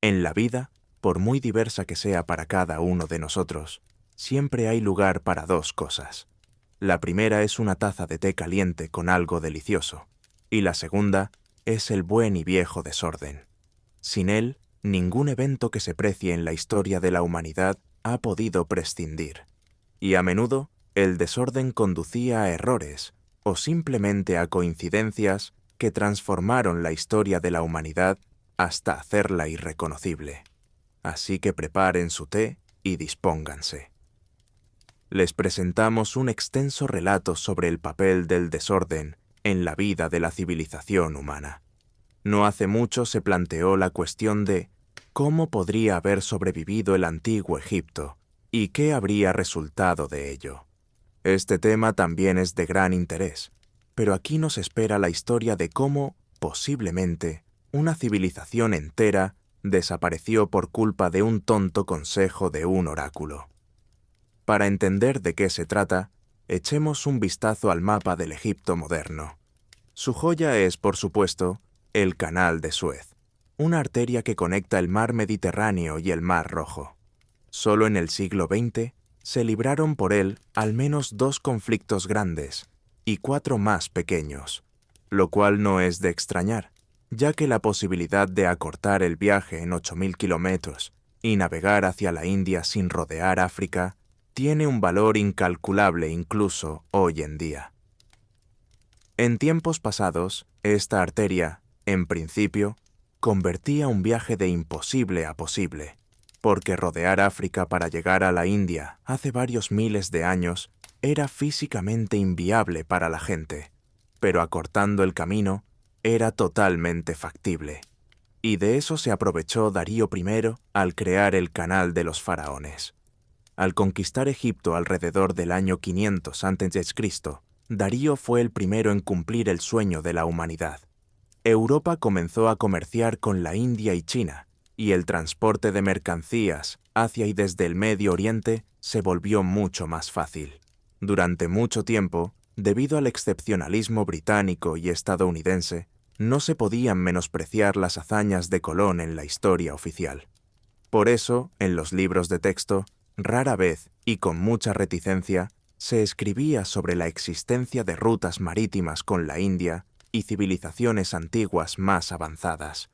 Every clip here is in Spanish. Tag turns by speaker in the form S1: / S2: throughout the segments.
S1: En la vida, por muy diversa que sea para cada uno de nosotros, siempre hay lugar para dos cosas. La primera es una taza de té caliente con algo delicioso, y la segunda es el buen y viejo desorden. Sin él, ningún evento que se precie en la historia de la humanidad ha podido prescindir. Y a menudo, el desorden conducía a errores o simplemente a coincidencias que transformaron la historia de la humanidad hasta hacerla irreconocible. Así que preparen su té y dispónganse. Les presentamos un extenso relato sobre el papel del desorden en la vida de la civilización humana. No hace mucho se planteó la cuestión de cómo podría haber sobrevivido el antiguo Egipto y qué habría resultado de ello. Este tema también es de gran interés, pero aquí nos espera la historia de cómo, posiblemente, una civilización entera desapareció por culpa de un tonto consejo de un oráculo. Para entender de qué se trata, echemos un vistazo al mapa del Egipto moderno. Su joya es, por supuesto, el Canal de Suez, una arteria que conecta el mar Mediterráneo y el Mar Rojo. Solo en el siglo XX se libraron por él al menos 2 conflictos grandes y 4 más pequeños, lo cual no es de extrañar, ya que la posibilidad de acortar el viaje en 8.000 kilómetros y navegar hacia la India sin rodear África tiene un valor incalculable incluso hoy en día. En tiempos pasados, esta arteria, en principio, convertía un viaje de imposible a posible, porque rodear África para llegar a la India hace varios miles de años era físicamente inviable para la gente, pero acortando el camino era totalmente factible. Y de eso se aprovechó Darío I al crear el Canal de los Faraones. Al conquistar Egipto alrededor del año 500 a.C., Darío fue el primero en cumplir el sueño de la humanidad. Europa comenzó a comerciar con la India y China, y el transporte de mercancías hacia y desde el Medio Oriente se volvió mucho más fácil. Durante mucho tiempo, debido al excepcionalismo británico y estadounidense, no se podían menospreciar las hazañas de Colón en la historia oficial. Por eso, en los libros de texto, rara vez y con mucha reticencia, se escribía sobre la existencia de rutas marítimas con la India y civilizaciones antiguas más avanzadas.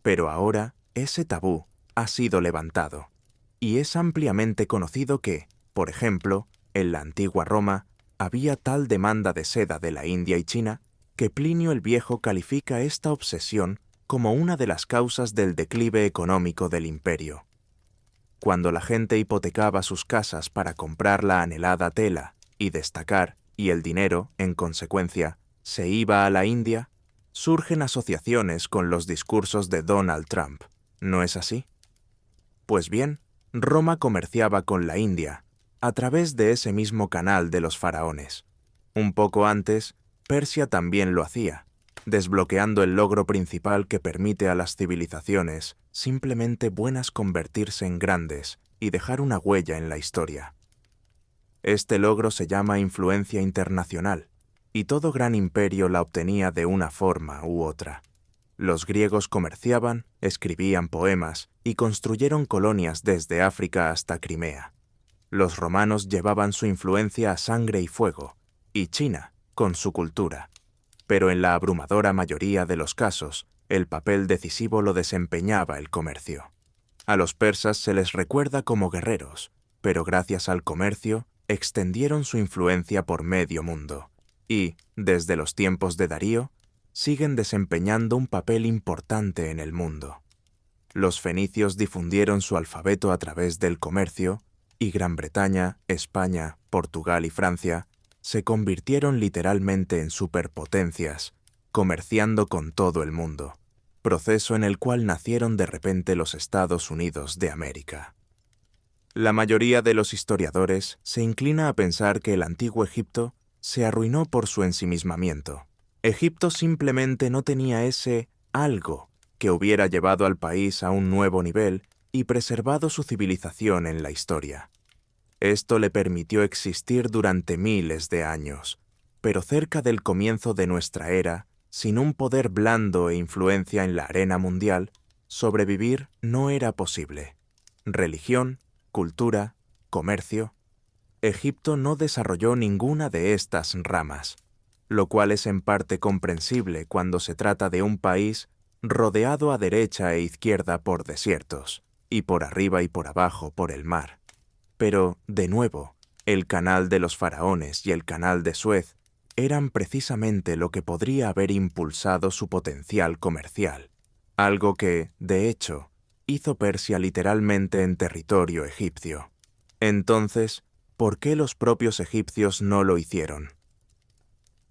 S1: Pero ahora, ese tabú ha sido levantado, y es ampliamente conocido que, por ejemplo, en la antigua Roma, había tal demanda de seda de la India y China que Plinio el Viejo califica esta obsesión como una de las causas del declive económico del imperio. Cuando la gente hipotecaba sus casas para comprar la anhelada tela y destacar, y el dinero, en consecuencia, se iba a la India, surgen asociaciones con los discursos de Donald Trump. ¿No es así? Pues bien, Roma comerciaba con la India a través de ese mismo canal de los faraones. Un poco antes, Persia también lo hacía, desbloqueando el logro principal que permite a las civilizaciones simplemente buenas convertirse en grandes y dejar una huella en la historia. Este logro se llama influencia internacional, y todo gran imperio la obtenía de una forma u otra. Los griegos comerciaban, escribían poemas y construyeron colonias desde África hasta Crimea. Los romanos llevaban su influencia a sangre y fuego, y China, con su cultura. Pero en la abrumadora mayoría de los casos, el papel decisivo lo desempeñaba el comercio. A los persas se les recuerda como guerreros, pero gracias al comercio extendieron su influencia por medio mundo, y, desde los tiempos de Darío, siguen desempeñando un papel importante en el mundo. Los fenicios difundieron su alfabeto a través del comercio, y Gran Bretaña, España, Portugal y Francia se convirtieron literalmente en superpotencias, comerciando con todo el mundo, proceso en el cual nacieron de repente los Estados Unidos de América. La mayoría de los historiadores se inclina a pensar que el antiguo Egipto se arruinó por su ensimismamiento. Egipto simplemente no tenía ese algo que hubiera llevado al país a un nuevo nivel y preservado su civilización en la historia. Esto le permitió existir durante miles de años, pero cerca del comienzo de nuestra era, sin un poder blando e influencia en la arena mundial, sobrevivir no era posible. Religión, cultura, comercio. Egipto no desarrolló ninguna de estas ramas, lo cual es en parte comprensible cuando se trata de un país rodeado a derecha e izquierda por desiertos, y por arriba y por abajo por el mar. Pero, de nuevo, el canal de los faraones y el canal de Suez eran precisamente lo que podría haber impulsado su potencial comercial, algo que, de hecho, hizo Persia literalmente en territorio egipcio. Entonces, ¿por qué los propios egipcios no lo hicieron?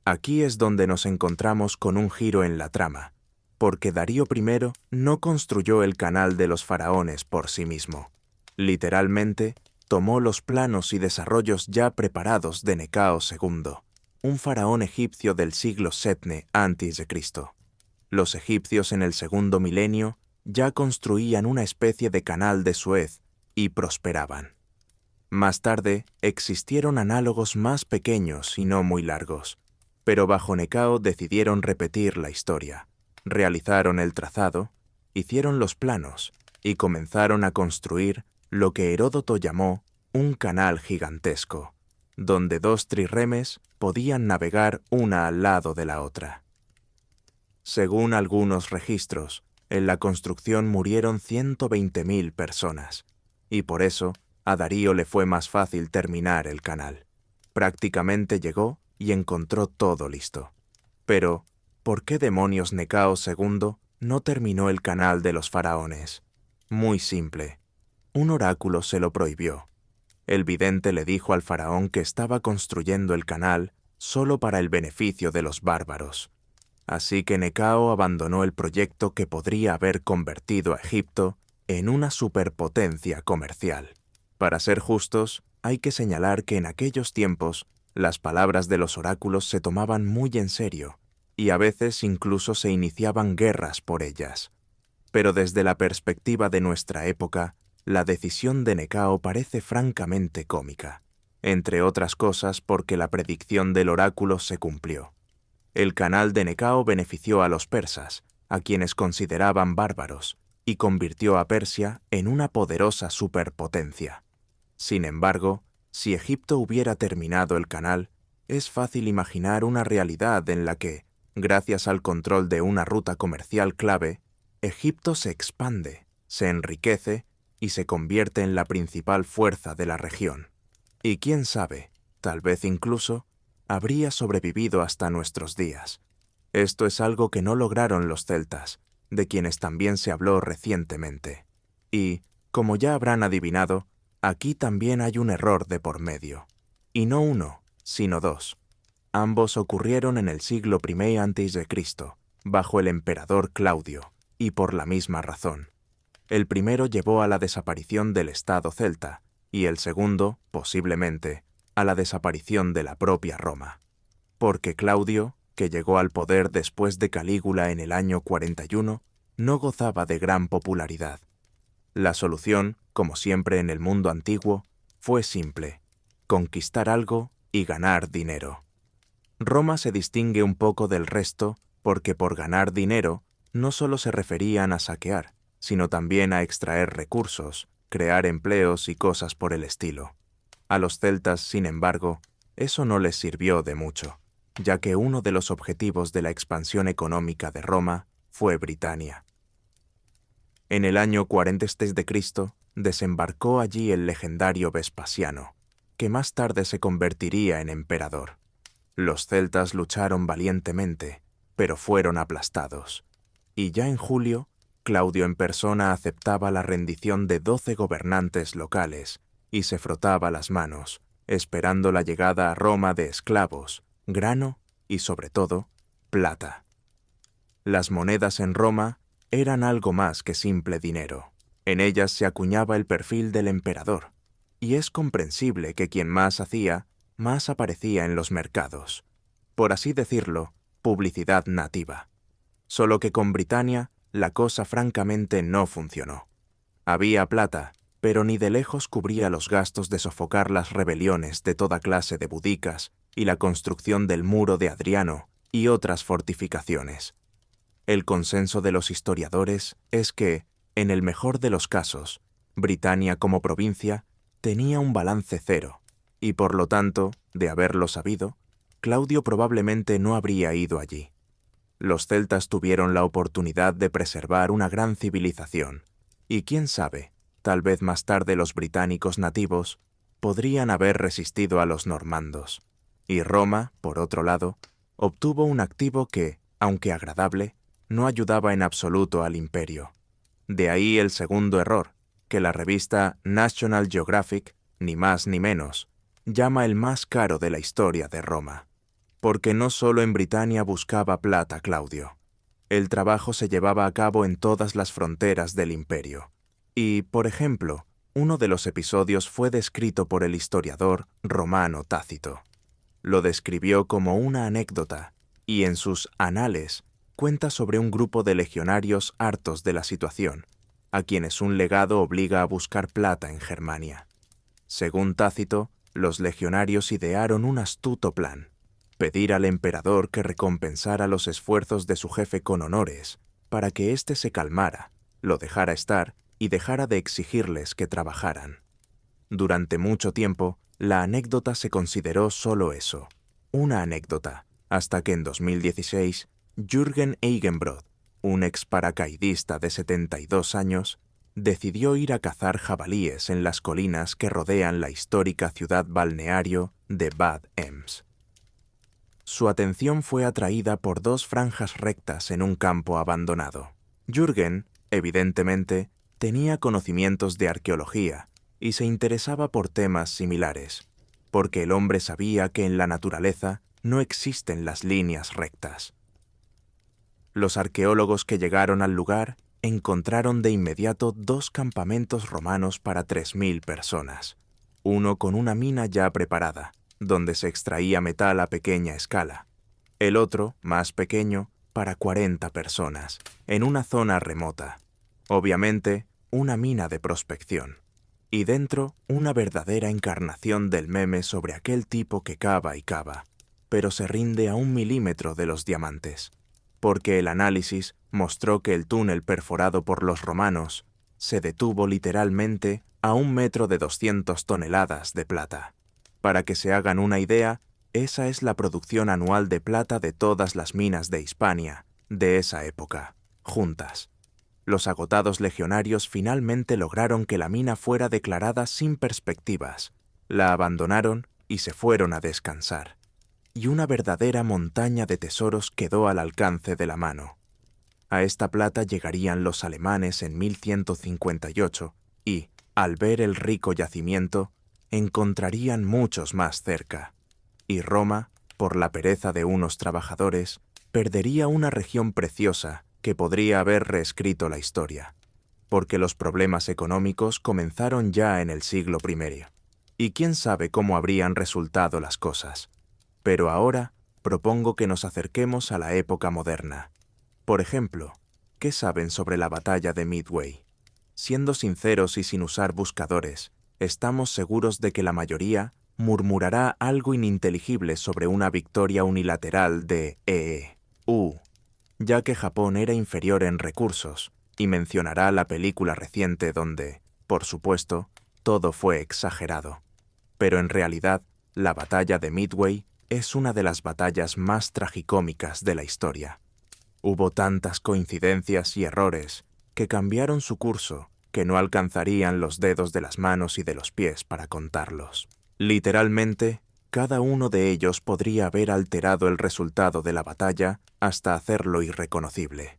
S1: Aquí es donde nos encontramos con un giro en la trama, porque Darío I no construyó el canal de los faraones por sí mismo. Literalmente, tomó los planos y desarrollos ya preparados de Necao II, un faraón egipcio del siglo VII a.C. Los egipcios en el segundo milenio ya construían una especie de canal de Suez y prosperaban. Más tarde existieron análogos más pequeños y no muy largos, pero bajo Necao decidieron repetir la historia. Realizaron el trazado, hicieron los planos y comenzaron a construir lo que Heródoto llamó un canal gigantesco, donde dos trirremes podían navegar una al lado de la otra. Según algunos registros, en la construcción murieron 120.000 personas, y por eso a Darío le fue más fácil terminar el canal. Prácticamente llegó y encontró todo listo. Pero, ¿por qué demonios Necao II no terminó el canal de los faraones? Muy simple. Un oráculo se lo prohibió. El vidente le dijo al faraón que estaba construyendo el canal solo para el beneficio de los bárbaros. Así que Necao abandonó el proyecto que podría haber convertido a Egipto en una superpotencia comercial. Para ser justos, hay que señalar que en aquellos tiempos las palabras de los oráculos se tomaban muy en serio, y a veces incluso se iniciaban guerras por ellas. Pero desde la perspectiva de nuestra época, la decisión de Necao parece francamente cómica, entre otras cosas porque la predicción del oráculo se cumplió. El canal de Necao benefició a los persas, a quienes consideraban bárbaros, y convirtió a Persia en una poderosa superpotencia. Sin embargo, si Egipto hubiera terminado el canal, es fácil imaginar una realidad en la que, gracias al control de una ruta comercial clave, Egipto se expande, se enriquece y se convierte en la principal fuerza de la región. Y quién sabe, tal vez incluso, habría sobrevivido hasta nuestros días. Esto es algo que no lograron los celtas, de quienes también se habló recientemente. Y, como ya habrán adivinado, aquí también hay un error de por medio. Y no uno, sino dos. Ambos ocurrieron en el siglo I a.C., bajo el emperador Claudio, y por la misma razón. El primero llevó a la desaparición del Estado celta, y el segundo, posiblemente, a la desaparición de la propia Roma. Porque Claudio, que llegó al poder después de Calígula en el año 41, no gozaba de gran popularidad. La solución, como siempre en el mundo antiguo, fue simple: conquistar algo y ganar dinero. Roma se distingue un poco del resto porque por ganar dinero no solo se referían a saquear, sino también a extraer recursos, crear empleos y cosas por el estilo. A los celtas, sin embargo, eso no les sirvió de mucho, ya que uno de los objetivos de la expansión económica de Roma fue Britania. En el año 40 a.C. desembarcó allí el legendario Vespasiano, que más tarde se convertiría en emperador. Los celtas lucharon valientemente, pero fueron aplastados. Y ya en julio, Claudio en persona aceptaba la rendición de 12 gobernantes locales y se frotaba las manos, esperando la llegada a Roma de esclavos, grano y, sobre todo, plata. Las monedas en Roma eran algo más que simple dinero. En ellas se acuñaba el perfil del emperador, y es comprensible que quien más hacía, más aparecía en los mercados. Por así decirlo, publicidad nativa. Solo que con Britania la cosa francamente no funcionó. Había plata, pero ni de lejos cubría los gastos de sofocar las rebeliones de toda clase de budicas y la construcción del muro de Adriano y otras fortificaciones. El consenso de los historiadores es que, En el mejor de los casos, Britania como provincia tenía un balance cero, y por lo tanto, de haberlo sabido, Claudio probablemente no habría ido allí. Los celtas tuvieron la oportunidad de preservar una gran civilización, y quién sabe, tal vez más tarde los británicos nativos podrían haber resistido a los normandos. Y Roma, por otro lado, obtuvo un activo que, aunque agradable, no ayudaba en absoluto al imperio. De ahí el segundo error, que la revista National Geographic, ni más ni menos, llama el más caro de la historia de Roma. Porque no solo en Britania buscaba plata Claudio. El trabajo se llevaba a cabo en todas las fronteras del imperio. Y, por ejemplo, uno de los episodios fue descrito por el historiador romano Tácito. Lo describió como una anécdota, y en sus Anales cuenta sobre un grupo de legionarios hartos de la situación, a quienes un legado obliga a buscar plata en Germania. Según Tácito, los legionarios idearon un astuto plan: pedir al emperador que recompensara los esfuerzos de su jefe con honores, para que éste se calmara, lo dejara estar y dejara de exigirles que trabajaran. Durante mucho tiempo, la anécdota se consideró solo eso, una anécdota, hasta que en 2016, Jürgen Eigenbrod, un ex paracaidista de 72 años, decidió ir a cazar jabalíes en las colinas que rodean la histórica ciudad balneario de Bad Ems. Su atención fue atraída por dos franjas rectas en un campo abandonado. Jürgen, evidentemente, tenía conocimientos de arqueología y se interesaba por temas similares, porque el hombre sabía que en la naturaleza no existen las líneas rectas. Los arqueólogos que llegaron al lugar encontraron de inmediato dos campamentos romanos para 3.000 personas, uno con una mina ya preparada, donde se extraía metal a pequeña escala, el otro, más pequeño, para 40 personas, en una zona remota. Obviamente, una mina de prospección. Y dentro, una verdadera encarnación del meme sobre aquel tipo que cava y cava, pero se rinde a 1 milímetro de los diamantes, porque el análisis mostró que el túnel perforado por los romanos se detuvo literalmente a 1 metro de 200 toneladas de plata. Para que se hagan una idea, esa es la producción anual de plata de todas las minas de Hispania, de esa época, juntas. Los agotados legionarios finalmente lograron que la mina fuera declarada sin perspectivas, la abandonaron y se fueron a descansar. Y una verdadera montaña de tesoros quedó al alcance de la mano. A esta plata llegarían los alemanes en 1158 y, al ver el rico yacimiento, encontrarían muchos más cerca. Y Roma, por la pereza de unos trabajadores, perdería una región preciosa que podría haber reescrito la historia, porque los problemas económicos comenzaron ya en el siglo I, y quién sabe cómo habrían resultado las cosas. Pero ahora propongo que nos acerquemos a la época moderna. Por ejemplo, ¿qué saben sobre la batalla de Midway? Siendo sinceros y sin usar buscadores, estamos seguros de que la mayoría murmurará algo ininteligible sobre una victoria unilateral de EU, ya que Japón era inferior en recursos, y mencionará la película reciente donde, por supuesto, todo fue exagerado. Pero en realidad, la batalla de Midway es una de las batallas más tragicómicas de la historia. Hubo tantas coincidencias y errores que cambiaron su curso que no alcanzarían los dedos de las manos y de los pies para contarlos. Literalmente, cada uno de ellos podría haber alterado el resultado de la batalla hasta hacerlo irreconocible.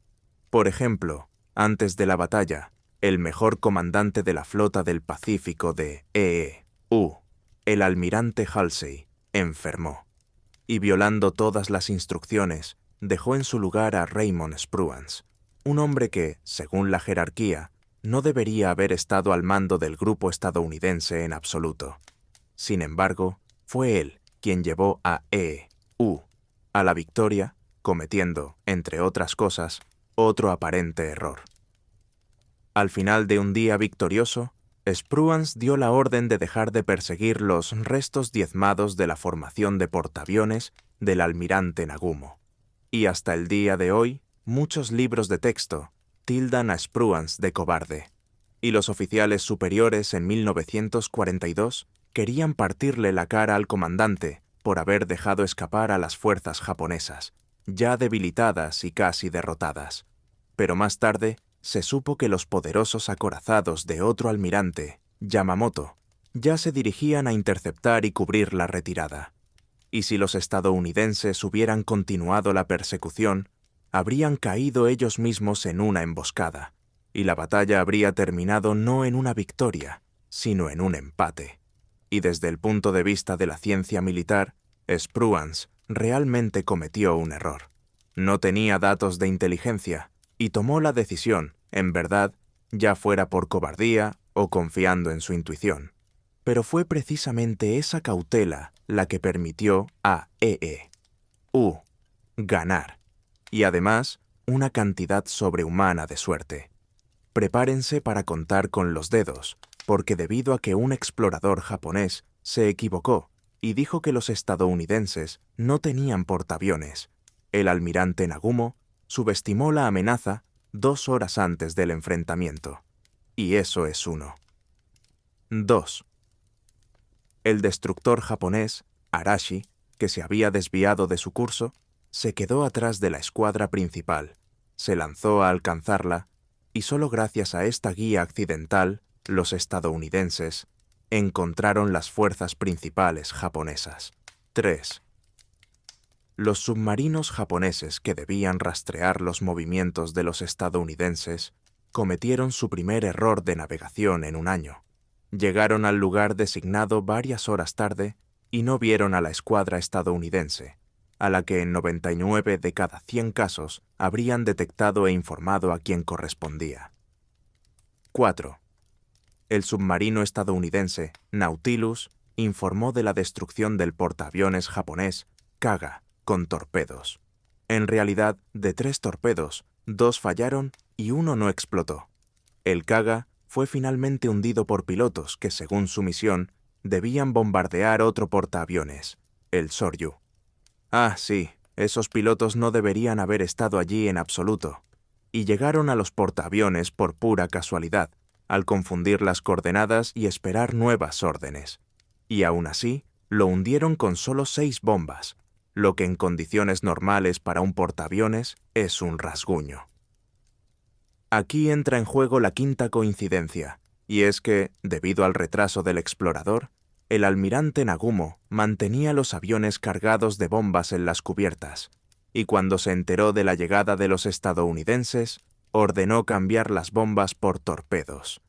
S1: Por ejemplo, antes de la batalla, el mejor comandante de la flota del Pacífico de EU, el almirante Halsey, enfermó, y violando todas las instrucciones, dejó en su lugar a Raymond Spruance, un hombre que, según la jerarquía, no debería haber estado al mando del grupo estadounidense en absoluto. Sin embargo, fue él quien llevó a EU a la victoria, cometiendo, entre otras cosas, otro aparente error. Al final de un día victorioso, Spruance dio la orden de dejar de perseguir los restos diezmados de la formación de portaaviones del almirante Nagumo. Y hasta el día de hoy, muchos libros de texto tildan a Spruance de cobarde, y los oficiales superiores en 1942 querían partirle la cara al comandante por haber dejado escapar a las fuerzas japonesas, ya debilitadas y casi derrotadas. Pero más tarde se supo que los poderosos acorazados de otro almirante, Yamamoto, ya se dirigían a interceptar y cubrir la retirada. Y si los estadounidenses hubieran continuado la persecución, habrían caído ellos mismos en una emboscada, y la batalla habría terminado no en una victoria, sino en un empate. Y desde el punto de vista de la ciencia militar, Spruance realmente cometió un error. No tenía datos de inteligencia y tomó la decisión, en verdad, ya fuera por cobardía o confiando en su intuición. Pero fue precisamente esa cautela la que permitió a E.E.U. ganar, y además una cantidad sobrehumana de suerte. Prepárense para contar con los dedos, porque debido a que un explorador japonés se equivocó y dijo que los estadounidenses no tenían portaaviones, el almirante Nagumo subestimó la amenaza 2 horas antes del enfrentamiento. Y eso es uno. 2. El destructor japonés, Arashi, que se había desviado de su curso, se quedó atrás de la escuadra principal, se lanzó a alcanzarla, y solo gracias a esta guía accidental, los estadounidenses encontraron las fuerzas principales japonesas. 3. Los submarinos japoneses que debían rastrear los movimientos de los estadounidenses cometieron su primer error de navegación en un año. Llegaron al lugar designado varias horas tarde y no vieron a la escuadra estadounidense, a la que en 99 de cada 100 casos habrían detectado e informado a quien correspondía. 4. El submarino estadounidense Nautilus informó de la destrucción del portaaviones japonés Kaga con torpedos. En realidad, de 3 torpedos, 2 fallaron y 1 no explotó. El Kaga fue finalmente hundido por pilotos que, según su misión, debían bombardear otro portaaviones, el Soryu. Ah, sí, esos pilotos no deberían haber estado allí en absoluto, y llegaron a los portaaviones por pura casualidad, al confundir las coordenadas y esperar nuevas órdenes. Y aún así, lo hundieron con solo 6 bombas, lo que en condiciones normales para un portaaviones es un rasguño. Aquí entra en juego la quinta coincidencia, y es que, debido al retraso del explorador, el almirante Nagumo mantenía los aviones cargados de bombas en las cubiertas, y cuando se enteró de la llegada de los estadounidenses, ordenó cambiar las bombas por torpedos.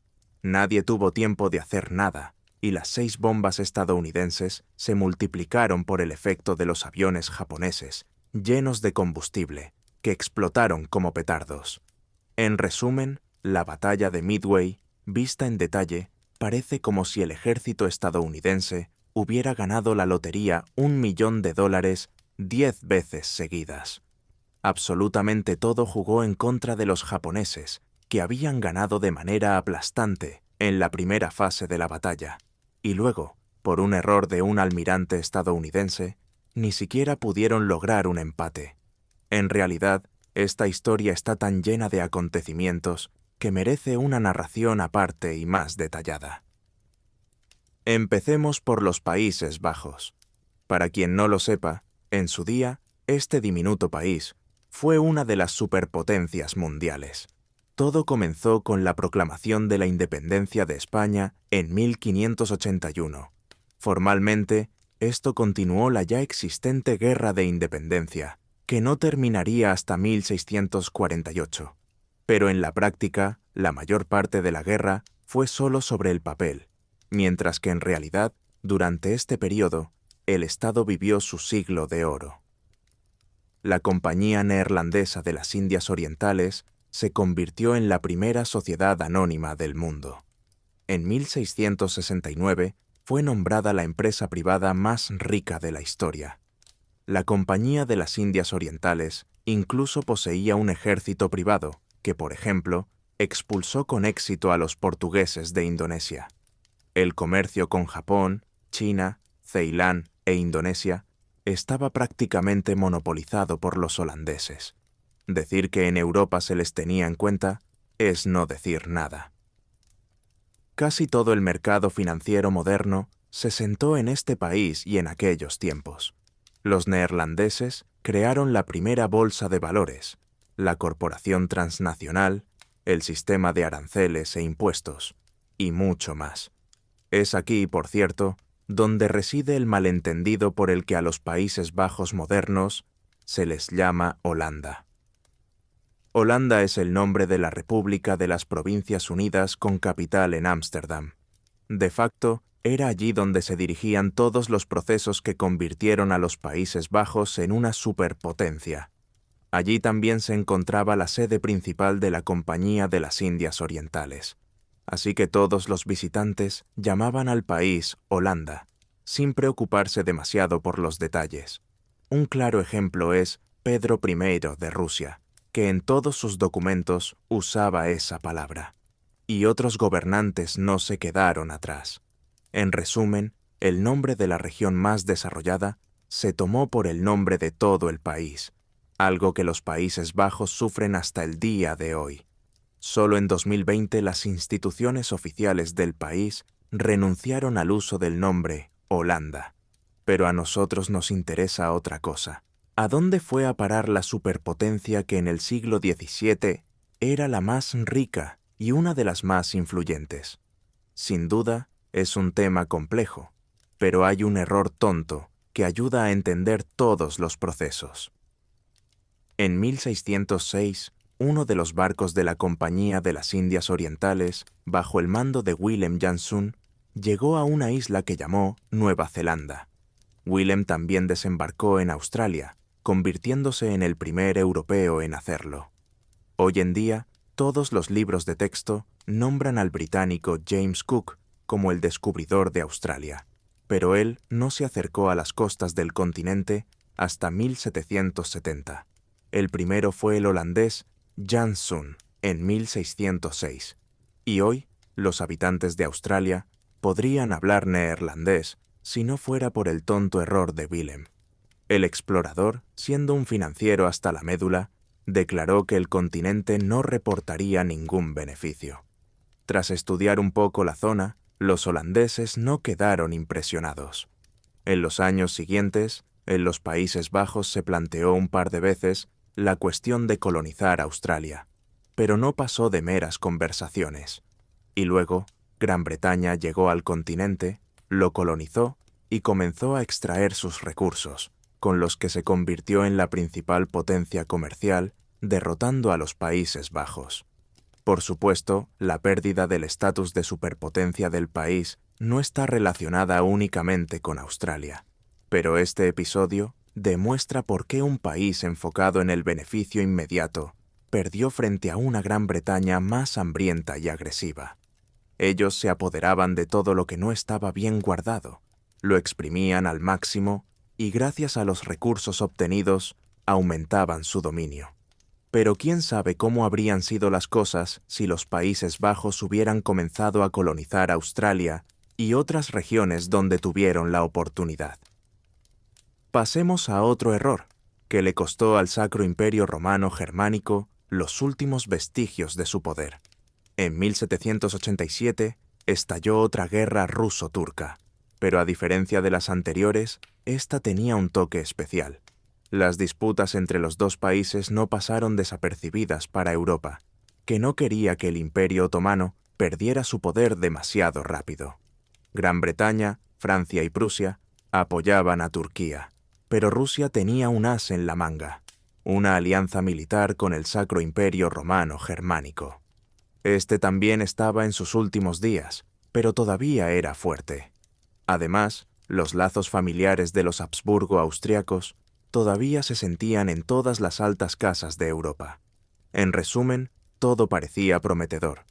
S1: Nadie tuvo tiempo de hacer nada, y las 6 bombas estadounidenses se multiplicaron por el efecto de los aviones japoneses, llenos de combustible, que explotaron como petardos. En resumen, la batalla de Midway, vista en detalle, parece como si el ejército estadounidense hubiera ganado la lotería $1 millón 10 veces seguidas. Absolutamente todo jugó en contra de los japoneses, que habían ganado de manera aplastante en la primera fase de la batalla, y luego, por un error de un almirante estadounidense, ni siquiera pudieron lograr un empate. En realidad, esta historia está tan llena de acontecimientos que merece una narración aparte y más detallada. Empecemos por los Países Bajos. Para quien no lo sepa, en su día, este diminuto país fue una de las superpotencias mundiales. Todo comenzó con la proclamación de la independencia de España en 1581. Formalmente, esto continuó la ya existente Guerra de Independencia, que no terminaría hasta 1648. Pero en la práctica, la mayor parte de la guerra fue solo sobre el papel, mientras que en realidad, durante este periodo, el Estado vivió su siglo de oro. La Compañía Neerlandesa de las Indias Orientales se convirtió en la primera sociedad anónima del mundo. En 1669 fue nombrada la empresa privada más rica de la historia. La Compañía de las Indias Orientales incluso poseía un ejército privado que, por ejemplo, expulsó con éxito a los portugueses de Indonesia. El comercio con Japón, China, Ceilán e Indonesia estaba prácticamente monopolizado por los holandeses. Decir que en Europa se les tenía en cuenta es no decir nada. Casi todo el mercado financiero moderno se sentó en este país y en aquellos tiempos. Los neerlandeses crearon la primera bolsa de valores, la corporación transnacional, el sistema de aranceles e impuestos, y mucho más. Es aquí, por cierto, donde reside el malentendido por el que a los Países Bajos modernos se les llama Holanda. Holanda es el nombre de la República de las Provincias Unidas con capital en Ámsterdam. De facto, era allí donde se dirigían todos los procesos que convirtieron a los Países Bajos en una superpotencia. Allí también se encontraba la sede principal de la Compañía de las Indias Orientales. Así que todos los visitantes llamaban al país Holanda, sin preocuparse demasiado por los detalles. Un claro ejemplo es Pedro I de Rusia, que en todos sus documentos usaba esa palabra. Y otros gobernantes no se quedaron atrás. En resumen, el nombre de la región más desarrollada se tomó por el nombre de todo el país, algo que los Países Bajos sufren hasta el día de hoy. Solo en 2020 las instituciones oficiales del país renunciaron al uso del nombre Holanda. Pero a nosotros nos interesa otra cosa. ¿A dónde fue a parar la superpotencia que en el siglo XVII era la más rica y una de las más influyentes? Sin duda, es un tema complejo, pero hay un error tonto que ayuda a entender todos los procesos. En 1606, uno de los barcos de la Compañía de las Indias Orientales, bajo el mando de Willem Janszoon, llegó a una isla que llamó Nueva Zelanda. Willem también desembarcó en Australia, convirtiéndose en el primer europeo en hacerlo. Hoy en día, todos los libros de texto nombran al británico James Cook como el descubridor de Australia, pero él no se acercó a las costas del continente hasta 1770. El primero fue el holandés Janszoon en 1606, y hoy los habitantes de Australia podrían hablar neerlandés si no fuera por el tonto error de Willem. El explorador, siendo un financiero hasta la médula, declaró que el continente no reportaría ningún beneficio. Tras estudiar un poco la zona, los holandeses no quedaron impresionados. En los años siguientes, en los Países Bajos se planteó un par de veces la cuestión de colonizar Australia, pero no pasó de meras conversaciones. Y luego, Gran Bretaña llegó al continente, lo colonizó y comenzó a extraer sus recursos, con los que se convirtió en la principal potencia comercial, derrotando a los Países Bajos. Por supuesto, la pérdida del estatus de superpotencia del país no está relacionada únicamente con Australia, pero este episodio demuestra por qué un país enfocado en el beneficio inmediato perdió frente a una Gran Bretaña más hambrienta y agresiva. Ellos se apoderaban de todo lo que no estaba bien guardado, lo exprimían al máximo y gracias a los recursos obtenidos aumentaban su dominio. Pero quién sabe cómo habrían sido las cosas si los Países Bajos hubieran comenzado a colonizar Australia y otras regiones donde tuvieron la oportunidad. Pasemos a otro error, que le costó al Sacro Imperio Romano Germánico los últimos vestigios de su poder. En 1787 estalló otra guerra ruso-turca, pero a diferencia de las anteriores, esta tenía un toque especial. Las disputas entre los dos países no pasaron desapercibidas para Europa, que no quería que el Imperio Otomano perdiera su poder demasiado rápido. Gran Bretaña, Francia y Prusia apoyaban a Turquía, pero Rusia tenía un as en la manga, una alianza militar con el Sacro Imperio Romano Germánico. Este también estaba en sus últimos días, pero todavía era fuerte. Además, los lazos familiares de los Habsburgo austriacos todavía se sentían en todas las altas casas de Europa. En resumen, todo parecía prometedor.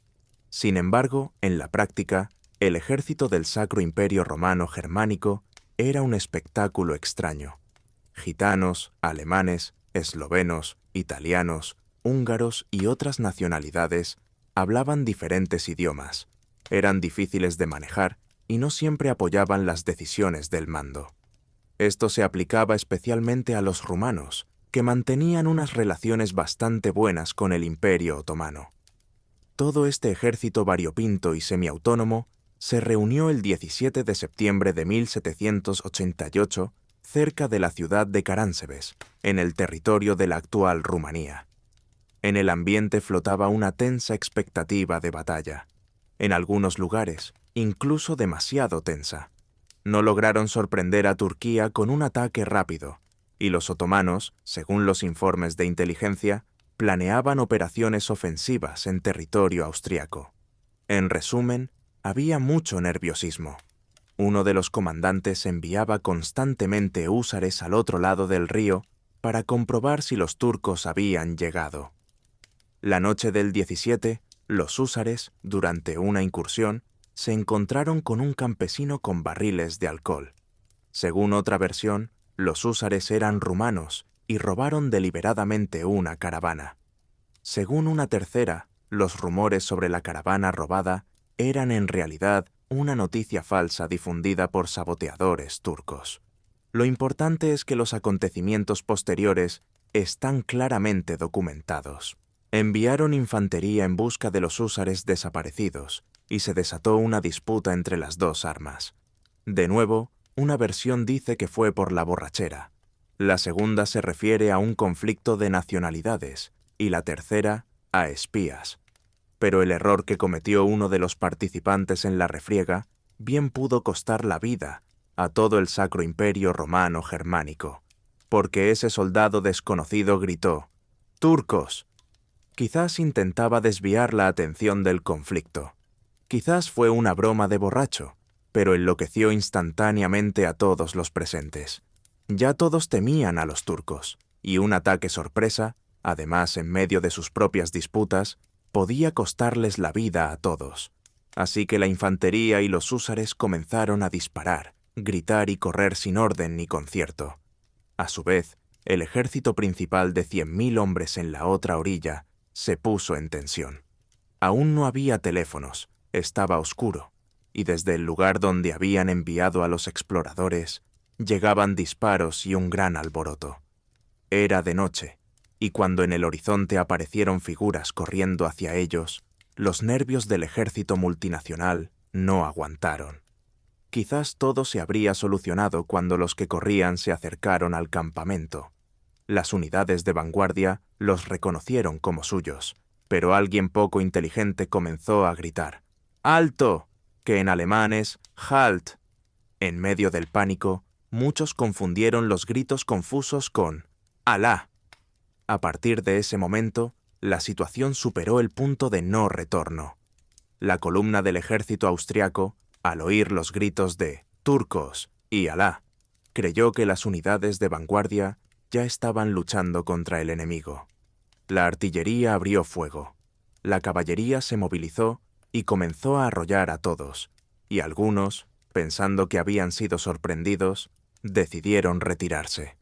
S1: Sin embargo, en la práctica, el ejército del Sacro Imperio Romano Germánico era un espectáculo extraño. Gitanos, alemanes, eslovenos, italianos, húngaros y otras nacionalidades hablaban diferentes idiomas, eran difíciles de manejar y no siempre apoyaban las decisiones del mando. Esto se aplicaba especialmente a los rumanos, que mantenían unas relaciones bastante buenas con el Imperio Otomano. Todo este ejército variopinto y semiautónomo se reunió el 17 de septiembre de 1788 cerca de la ciudad de Caránsebes, en el territorio de la actual Rumanía. En el ambiente flotaba una tensa expectativa de batalla. En algunos lugares, incluso demasiado tensa. No lograron sorprender a Turquía con un ataque rápido, y los otomanos, según los informes de inteligencia, planeaban operaciones ofensivas en territorio austriaco. En resumen, había mucho nerviosismo. Uno de los comandantes enviaba constantemente húsares al otro lado del río para comprobar si los turcos habían llegado. La noche del 17, los húsares, durante una incursión, se encontraron con un campesino con barriles de alcohol. Según otra versión, los húsares eran rumanos y robaron deliberadamente una caravana. Según una tercera, los rumores sobre la caravana robada eran en realidad una noticia falsa difundida por saboteadores turcos. Lo importante es que los acontecimientos posteriores están claramente documentados. Enviaron infantería en busca de los húsares desaparecidos y se desató una disputa entre las dos armas. De nuevo, una versión dice que fue por la borrachera. La segunda se refiere a un conflicto de nacionalidades y la tercera a espías. Pero el error que cometió uno de los participantes en la refriega bien pudo costar la vida a todo el Sacro Imperio Romano Germánico, porque ese soldado desconocido gritó: «¡Turcos!». Quizás intentaba desviar la atención del conflicto. Quizás fue una broma de borracho, pero enloqueció instantáneamente a todos los presentes. Ya todos temían a los turcos, y un ataque sorpresa, además en medio de sus propias disputas, podía costarles la vida a todos. Así que la infantería y los húsares comenzaron a disparar, gritar y correr sin orden ni concierto. A su vez, el ejército principal de 100.000 hombres en la otra orilla se puso en tensión. Aún no había teléfonos, estaba oscuro, y desde el lugar donde habían enviado a los exploradores, llegaban disparos y un gran alboroto. Era de noche, y cuando en el horizonte aparecieron figuras corriendo hacia ellos, los nervios del ejército multinacional no aguantaron. Quizás todo se habría solucionado cuando los que corrían se acercaron al campamento. Las unidades de vanguardia los reconocieron como suyos, pero alguien poco inteligente comenzó a gritar: «¡Alto!», que en alemán es «Halt». En medio del pánico, muchos confundieron los gritos confusos con «Alá». A partir de ese momento, la situación superó el punto de no retorno. La columna del ejército austriaco, al oír los gritos de «turcos» y «Alá», creyó que las unidades de vanguardia ya estaban luchando contra el enemigo. La artillería abrió fuego. La caballería se movilizó y comenzó a arrollar a todos, y algunos, pensando que habían sido sorprendidos, decidieron retirarse.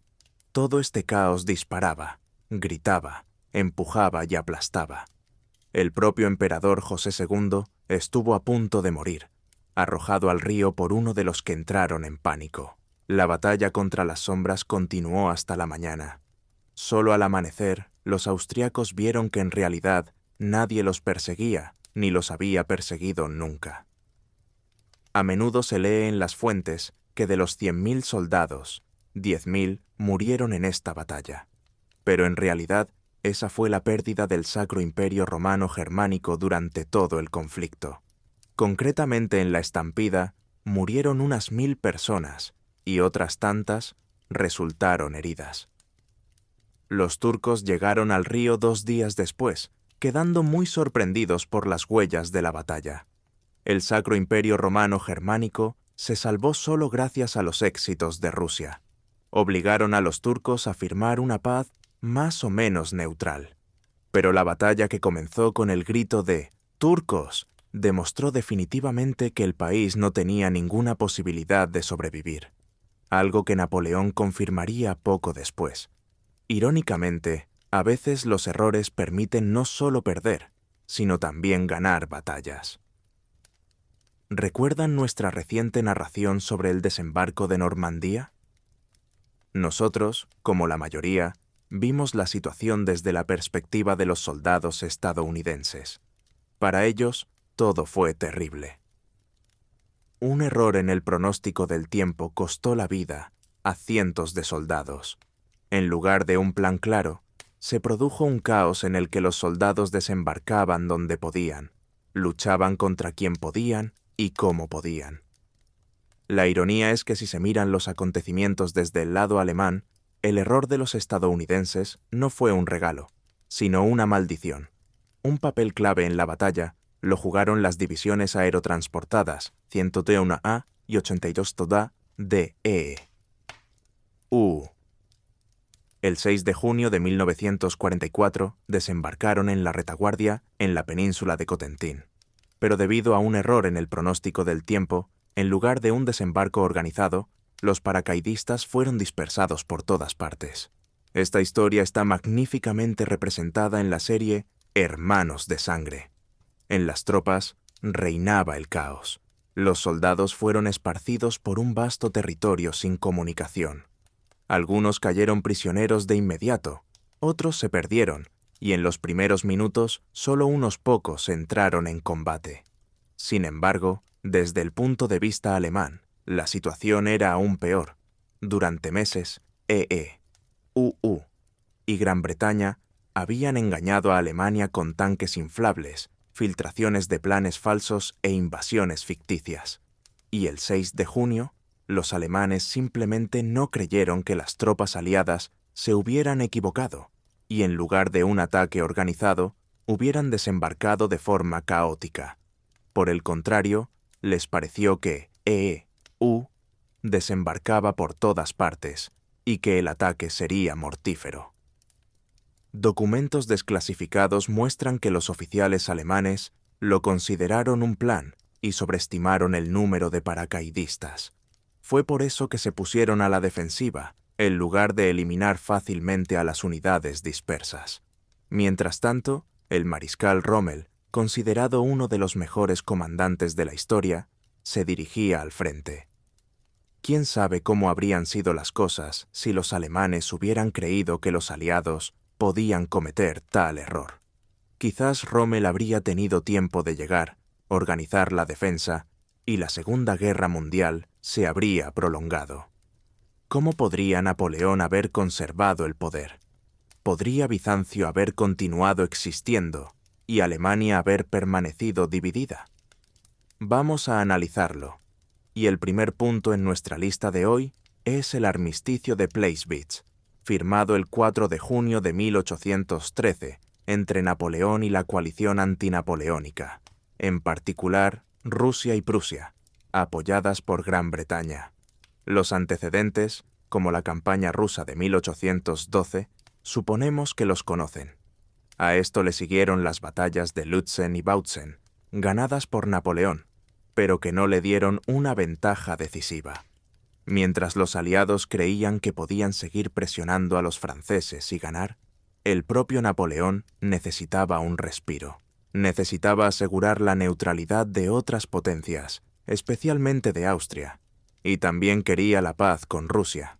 S1: Todo este caos disparaba, gritaba, empujaba y aplastaba. El propio emperador José II estuvo a punto de morir, arrojado al río por uno de los que entraron en pánico. La batalla contra las sombras continuó hasta la mañana. Solo al amanecer, los austriacos vieron que en realidad nadie los perseguía, ni los había perseguido nunca. A menudo se lee en las fuentes que de los 100.000 soldados, 10.000 murieron en esta batalla. Pero en realidad, esa fue la pérdida del Sacro Imperio Romano Germánico durante todo el conflicto. Concretamente en la estampida, murieron unas 1.000 personas, y otras tantas resultaron heridas. Los turcos llegaron al río 2 días después, quedando muy sorprendidos por las huellas de la batalla. El Sacro Imperio Romano Germánico se salvó solo gracias a los éxitos de Rusia. Obligaron a los turcos a firmar una paz más o menos neutral. Pero la batalla que comenzó con el grito de «¡Turcos!» demostró definitivamente que el país no tenía ninguna posibilidad de sobrevivir, algo que Napoleón confirmaría poco después. Irónicamente, a veces los errores permiten no solo perder, sino también ganar batallas. ¿Recuerdan nuestra reciente narración sobre el desembarco de Normandía? Nosotros, como la mayoría, vimos la situación desde la perspectiva de los soldados estadounidenses. Para ellos, todo fue terrible. Un error en el pronóstico del tiempo costó la vida a cientos de soldados. En lugar de un plan claro, se produjo un caos en el que los soldados desembarcaban donde podían, luchaban contra quien podían y cómo podían. La ironía es que si se miran los acontecimientos desde el lado alemán, el error de los estadounidenses no fue un regalo, sino una maldición. Un papel clave en la batalla lo jugaron las divisiones aerotransportadas 101A y 82 Toda de E.U. El 6 de junio de 1944 desembarcaron en la retaguardia en la península de Cotentín. Pero debido a un error en el pronóstico del tiempo, en lugar de un desembarco organizado, los paracaidistas fueron dispersados por todas partes. Esta historia está magníficamente representada en la serie Hermanos de Sangre. En las tropas reinaba el caos. Los soldados fueron esparcidos por un vasto territorio sin comunicación. Algunos cayeron prisioneros de inmediato, otros se perdieron, y en los primeros minutos solo unos pocos entraron en combate. Sin embargo, desde el punto de vista alemán, la situación era aún peor. Durante meses, EE, y Gran Bretaña habían engañado a Alemania con tanques inflables, filtraciones de planes falsos e invasiones ficticias. Y el 6 de junio, los alemanes simplemente no creyeron que las tropas aliadas se hubieran equivocado y en lugar de un ataque organizado, hubieran desembarcado de forma caótica. Por el contrario, les pareció que EE-U desembarcaba por todas partes y que el ataque sería mortífero. Documentos desclasificados muestran que los oficiales alemanes lo consideraron un plan y sobreestimaron el número de paracaidistas. Fue por eso que se pusieron a la defensiva, en lugar de eliminar fácilmente a las unidades dispersas. Mientras tanto, el mariscal Rommel, considerado uno de los mejores comandantes de la historia, se dirigía al frente. ¿Quién sabe cómo habrían sido las cosas si los alemanes hubieran creído que los aliados podían cometer tal error? Quizás Rommel habría tenido tiempo de llegar, organizar la defensa, y la Segunda Guerra Mundial se habría prolongado. ¿Cómo podría Napoleón haber conservado el poder? ¿Podría Bizancio haber continuado existiendo y Alemania haber permanecido dividida? Vamos a analizarlo, y el primer punto en nuestra lista de hoy es el armisticio de Pleiswitz, firmado el 4 de junio de 1813 entre Napoleón y la coalición antinapoleónica, en particular Rusia y Prusia, apoyadas por Gran Bretaña. Los antecedentes, como la campaña rusa de 1812, suponemos que los conocen. A esto le siguieron las batallas de Lützen y Bautzen, ganadas por Napoleón, pero que no le dieron una ventaja decisiva. Mientras los aliados creían que podían seguir presionando a los franceses y ganar, el propio Napoleón necesitaba un respiro. Necesitaba asegurar la neutralidad de otras potencias, especialmente de Austria, y también quería la paz con Rusia.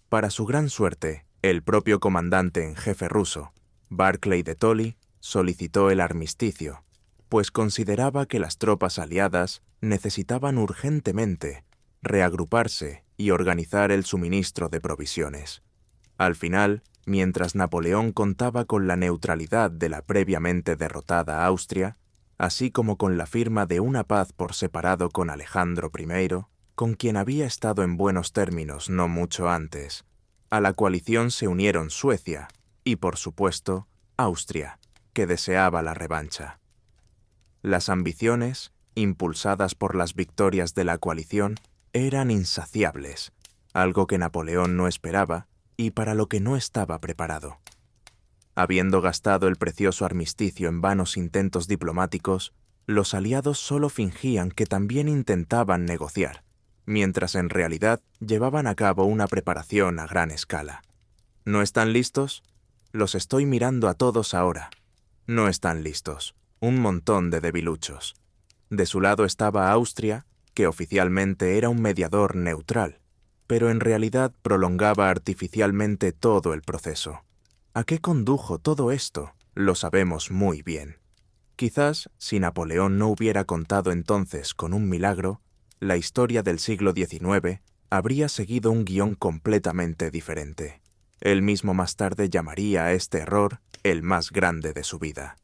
S1: Para su gran suerte, el propio comandante en jefe ruso, Barclay de Tolly, solicitó el armisticio, pues consideraba que las tropas aliadas necesitaban urgentemente reagruparse y organizar el suministro de provisiones. Al final, mientras Napoleón contaba con la neutralidad de la previamente derrotada Austria, así como con la firma de una paz por separado con Alejandro I, con quien había estado en buenos términos no mucho antes, a la coalición se unieron Suecia y, por supuesto, Austria, que deseaba la revancha. Las ambiciones, impulsadas por las victorias de la coalición, eran insaciables, algo que Napoleón no esperaba y para lo que no estaba preparado. Habiendo gastado el precioso armisticio en vanos intentos diplomáticos, los aliados solo fingían que también intentaban negociar, mientras en realidad llevaban a cabo una preparación a gran escala. ¿No están listos? Los estoy mirando a todos ahora. No están listos. Un montón de debiluchos. De su lado estaba Austria, que oficialmente era un mediador neutral, pero en realidad prolongaba artificialmente todo el proceso. ¿A qué condujo todo esto? Lo sabemos muy bien. Quizás, si Napoleón no hubiera contado entonces con un milagro, la historia del siglo XIX habría seguido un guión completamente diferente. Él mismo más tarde llamaría a este error el más grande de su vida.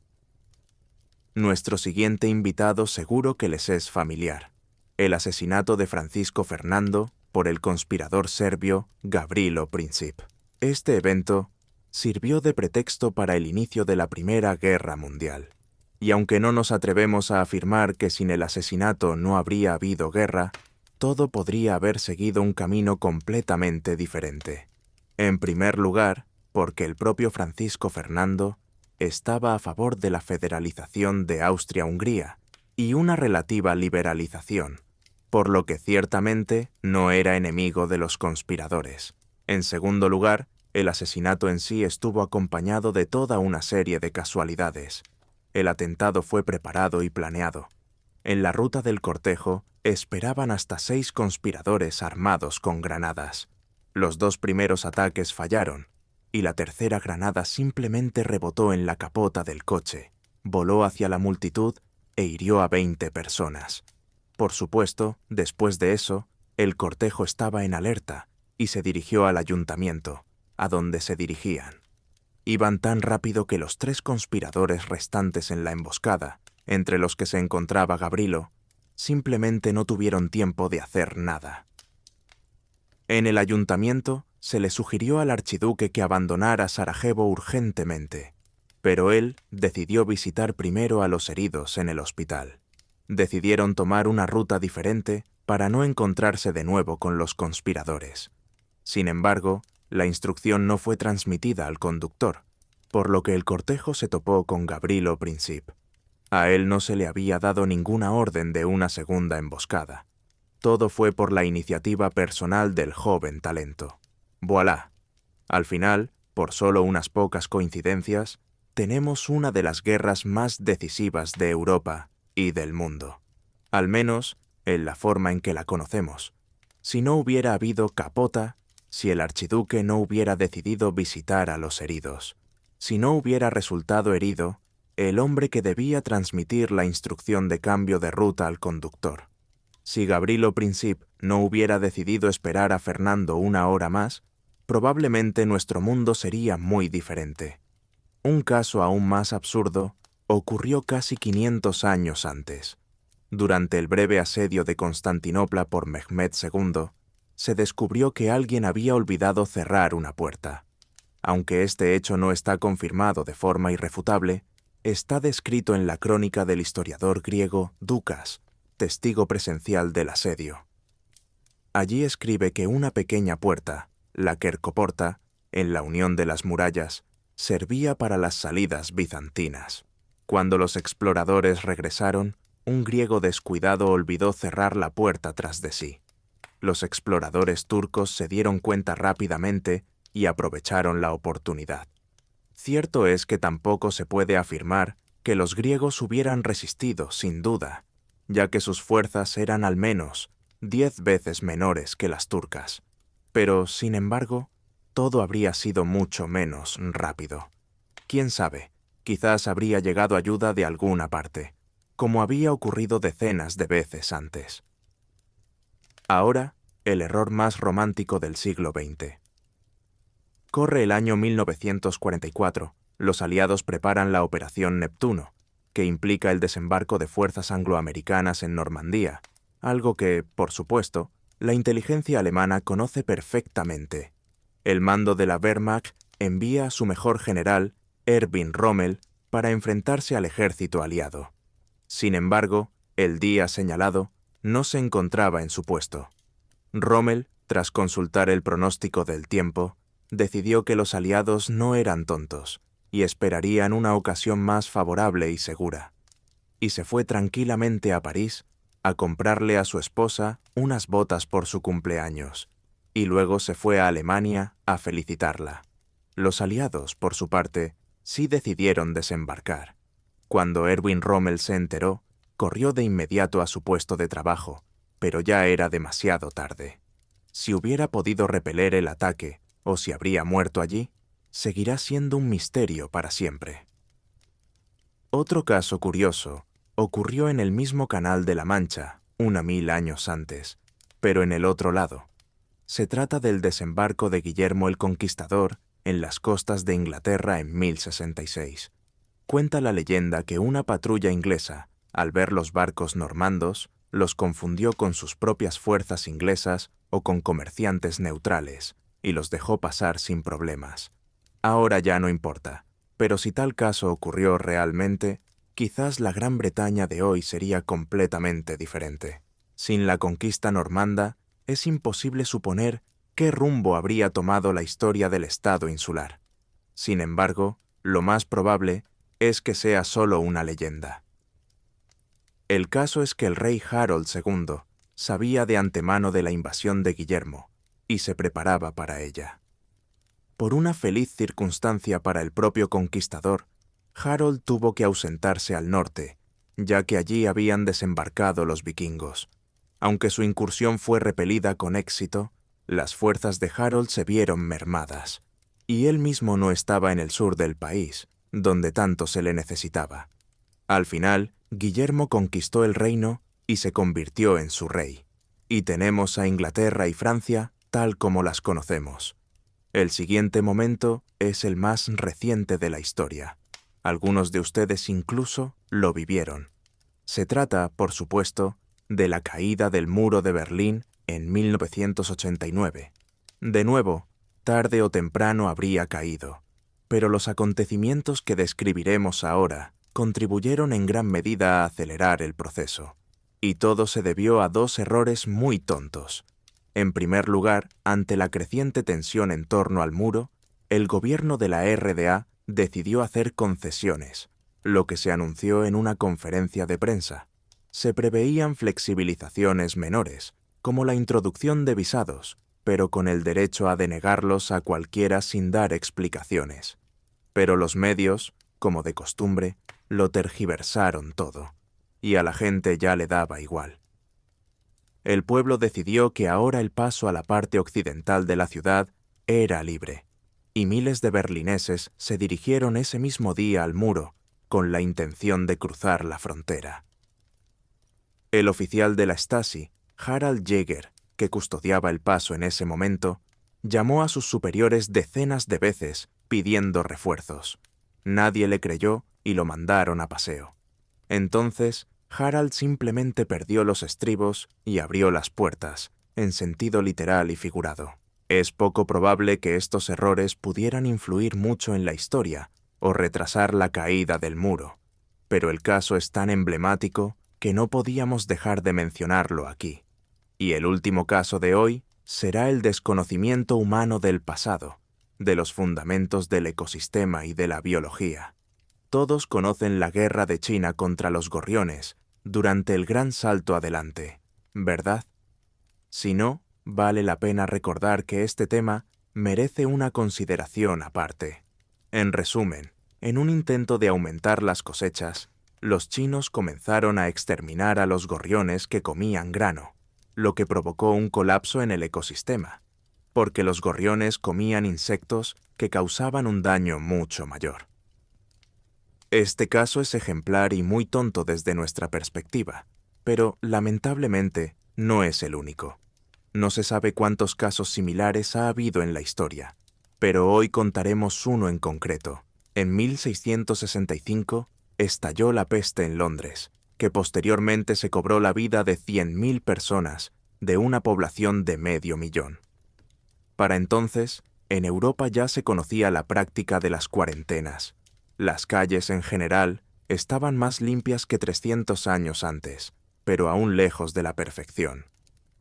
S1: Nuestro siguiente invitado seguro que les es familiar: el asesinato de Francisco Fernando por el conspirador serbio Gavrilo Princip. Este evento sirvió de pretexto para el inicio de la Primera Guerra Mundial. Y aunque no nos atrevemos a afirmar que sin el asesinato no habría habido guerra, todo podría haber seguido un camino completamente diferente. En primer lugar, porque el propio Francisco Fernando estaba a favor de la federalización de Austria-Hungría y una relativa liberalización, por lo que ciertamente no era enemigo de los conspiradores. En segundo lugar, el asesinato en sí estuvo acompañado de toda una serie de casualidades. El atentado fue preparado y planeado. En la ruta del cortejo esperaban hasta 6 conspiradores armados con granadas. Los 2 primeros ataques fallaron, y la tercera granada simplemente rebotó en la capota del coche, voló hacia la multitud e hirió a 20 personas. Por supuesto, después de eso, el cortejo estaba en alerta y se dirigió al ayuntamiento, a donde se dirigían. Iban tan rápido que los 3 conspiradores restantes en la emboscada, entre los que se encontraba Gavrilo, simplemente no tuvieron tiempo de hacer nada. En el ayuntamiento se le sugirió al archiduque que abandonara Sarajevo urgentemente, pero él decidió visitar primero a los heridos en el hospital. Decidieron tomar una ruta diferente para no encontrarse de nuevo con los conspiradores. Sin embargo, la instrucción no fue transmitida al conductor, por lo que el cortejo se topó con Gavrilo Princip. A él no se le había dado ninguna orden de una segunda emboscada. Todo fue por la iniciativa personal del joven talento. Voilà. Al final, por solo unas pocas coincidencias, tenemos una de las guerras más decisivas de Europa y del mundo. Al menos, en la forma en que la conocemos. Si no hubiera habido capota, si el archiduque no hubiera decidido visitar a los heridos, si no hubiera resultado herido el hombre que debía transmitir la instrucción de cambio de ruta al conductor, si Gavrilo Princip no hubiera decidido esperar a Fernando una hora más, probablemente nuestro mundo sería muy diferente. Un caso aún más absurdo ocurrió casi 500 años antes. Durante el breve asedio de Constantinopla por Mehmed II, se descubrió que alguien había olvidado cerrar una puerta. Aunque este hecho no está confirmado de forma irrefutable, está descrito en la crónica del historiador griego Ducas, testigo presencial del asedio. Allí escribe que una pequeña puerta, la Quercoporta, en la unión de las murallas, servía para las salidas bizantinas. Cuando los exploradores regresaron, un griego descuidado olvidó cerrar la puerta tras de sí. Los exploradores turcos se dieron cuenta rápidamente y aprovecharon la oportunidad. Cierto es que tampoco se puede afirmar que los griegos hubieran resistido, sin duda, ya que sus fuerzas eran al menos 10 veces menores que las turcas. Pero, sin embargo, todo habría sido mucho menos rápido. ¿Quién sabe? Quizás habría llegado ayuda de alguna parte, como había ocurrido decenas de veces antes. Ahora, el error más romántico del siglo XX. Corre el año 1944. Los aliados preparan la Operación Neptuno, que implica el desembarco de fuerzas angloamericanas en Normandía, algo que, por supuesto, la inteligencia alemana conoce perfectamente. El mando de la Wehrmacht envía a su mejor general, Erwin Rommel, para enfrentarse al ejército aliado. Sin embargo, el día señalado no se encontraba en su puesto. Rommel, tras consultar el pronóstico del tiempo, decidió que los aliados no eran tontos y esperarían una ocasión más favorable y segura. Y se fue tranquilamente a París a comprarle a su esposa unas botas por su cumpleaños, y luego se fue a Alemania a felicitarla. Los aliados, por su parte, sí decidieron desembarcar. Cuando Erwin Rommel se enteró, corrió de inmediato a su puesto de trabajo, pero ya era demasiado tarde. Si hubiera podido repeler el ataque, o si habría muerto allí, seguirá siendo un misterio para siempre. Otro caso curioso ocurrió en el mismo Canal de la Mancha, 1000 años antes, pero en el otro lado. Se trata del desembarco de Guillermo el Conquistador en las costas de Inglaterra en 1066. Cuenta la leyenda que una patrulla inglesa, al ver los barcos normandos, los confundió con sus propias fuerzas inglesas o con comerciantes neutrales, y los dejó pasar sin problemas. Ahora ya no importa, pero si tal caso ocurrió realmente, quizás la Gran Bretaña de hoy sería completamente diferente. Sin la conquista normanda, es imposible suponer qué rumbo habría tomado la historia del Estado insular. Sin embargo, lo más probable es que sea solo una leyenda. El caso es que el rey Harold II sabía de antemano de la invasión de Guillermo y se preparaba para ella. Por una feliz circunstancia para el propio conquistador, Harold tuvo que ausentarse al norte, ya que allí habían desembarcado los vikingos. Aunque su incursión fue repelida con éxito, las fuerzas de Harold se vieron mermadas, y él mismo no estaba en el sur del país, donde tanto se le necesitaba. Al final, Guillermo conquistó el reino y se convirtió en su rey, y tenemos a Inglaterra y Francia tal como las conocemos. El siguiente momento es el más reciente de la historia. Algunos de ustedes incluso lo vivieron. Se trata, por supuesto, de la caída del muro de Berlín en 1989. De nuevo, tarde o temprano habría caído, pero los acontecimientos que describiremos ahora contribuyeron en gran medida a acelerar el proceso, y todo se debió a dos errores muy tontos. En primer lugar, ante la creciente tensión en torno al muro, el gobierno de la RDA decidió hacer concesiones, lo que se anunció en una conferencia de prensa. Se preveían flexibilizaciones menores, como la introducción de visados, pero con el derecho a denegarlos a cualquiera sin dar explicaciones. Pero los medios, como de costumbre, lo tergiversaron todo, y a la gente ya le daba igual. El pueblo decidió que ahora el paso a la parte occidental de la ciudad era libre, y miles de berlineses se dirigieron ese mismo día al muro con la intención de cruzar la frontera. El oficial de la Stasi, Harald Jäger, que custodiaba el paso en ese momento, llamó a sus superiores decenas de veces pidiendo refuerzos. Nadie le creyó y lo mandaron a paseo. Entonces, Harald simplemente perdió los estribos y abrió las puertas, en sentido literal y figurado. Es poco probable que estos errores pudieran influir mucho en la historia o retrasar la caída del muro, pero el caso es tan emblemático que no podíamos dejar de mencionarlo aquí. Y el último caso de hoy será el desconocimiento humano del pasado, de los fundamentos del ecosistema y de la biología. Todos conocen la guerra de China contra los gorriones durante el Gran Salto Adelante, ¿verdad? Si no, vale la pena recordar que este tema merece una consideración aparte. En resumen, en un intento de aumentar las cosechas, los chinos comenzaron a exterminar a los gorriones que comían grano, lo que provocó un colapso en el ecosistema, porque los gorriones comían insectos que causaban un daño mucho mayor. Este caso es ejemplar y muy tonto desde nuestra perspectiva, pero lamentablemente no es el único. No se sabe cuántos casos similares ha habido en la historia, pero hoy contaremos uno en concreto. En 1665 estalló la peste en Londres, que posteriormente se cobró la vida de 100.000 personas de una población de 500.000. Para entonces, en Europa ya se conocía la práctica de las cuarentenas. Las calles en general estaban más limpias que 300 años antes, pero aún lejos de la perfección.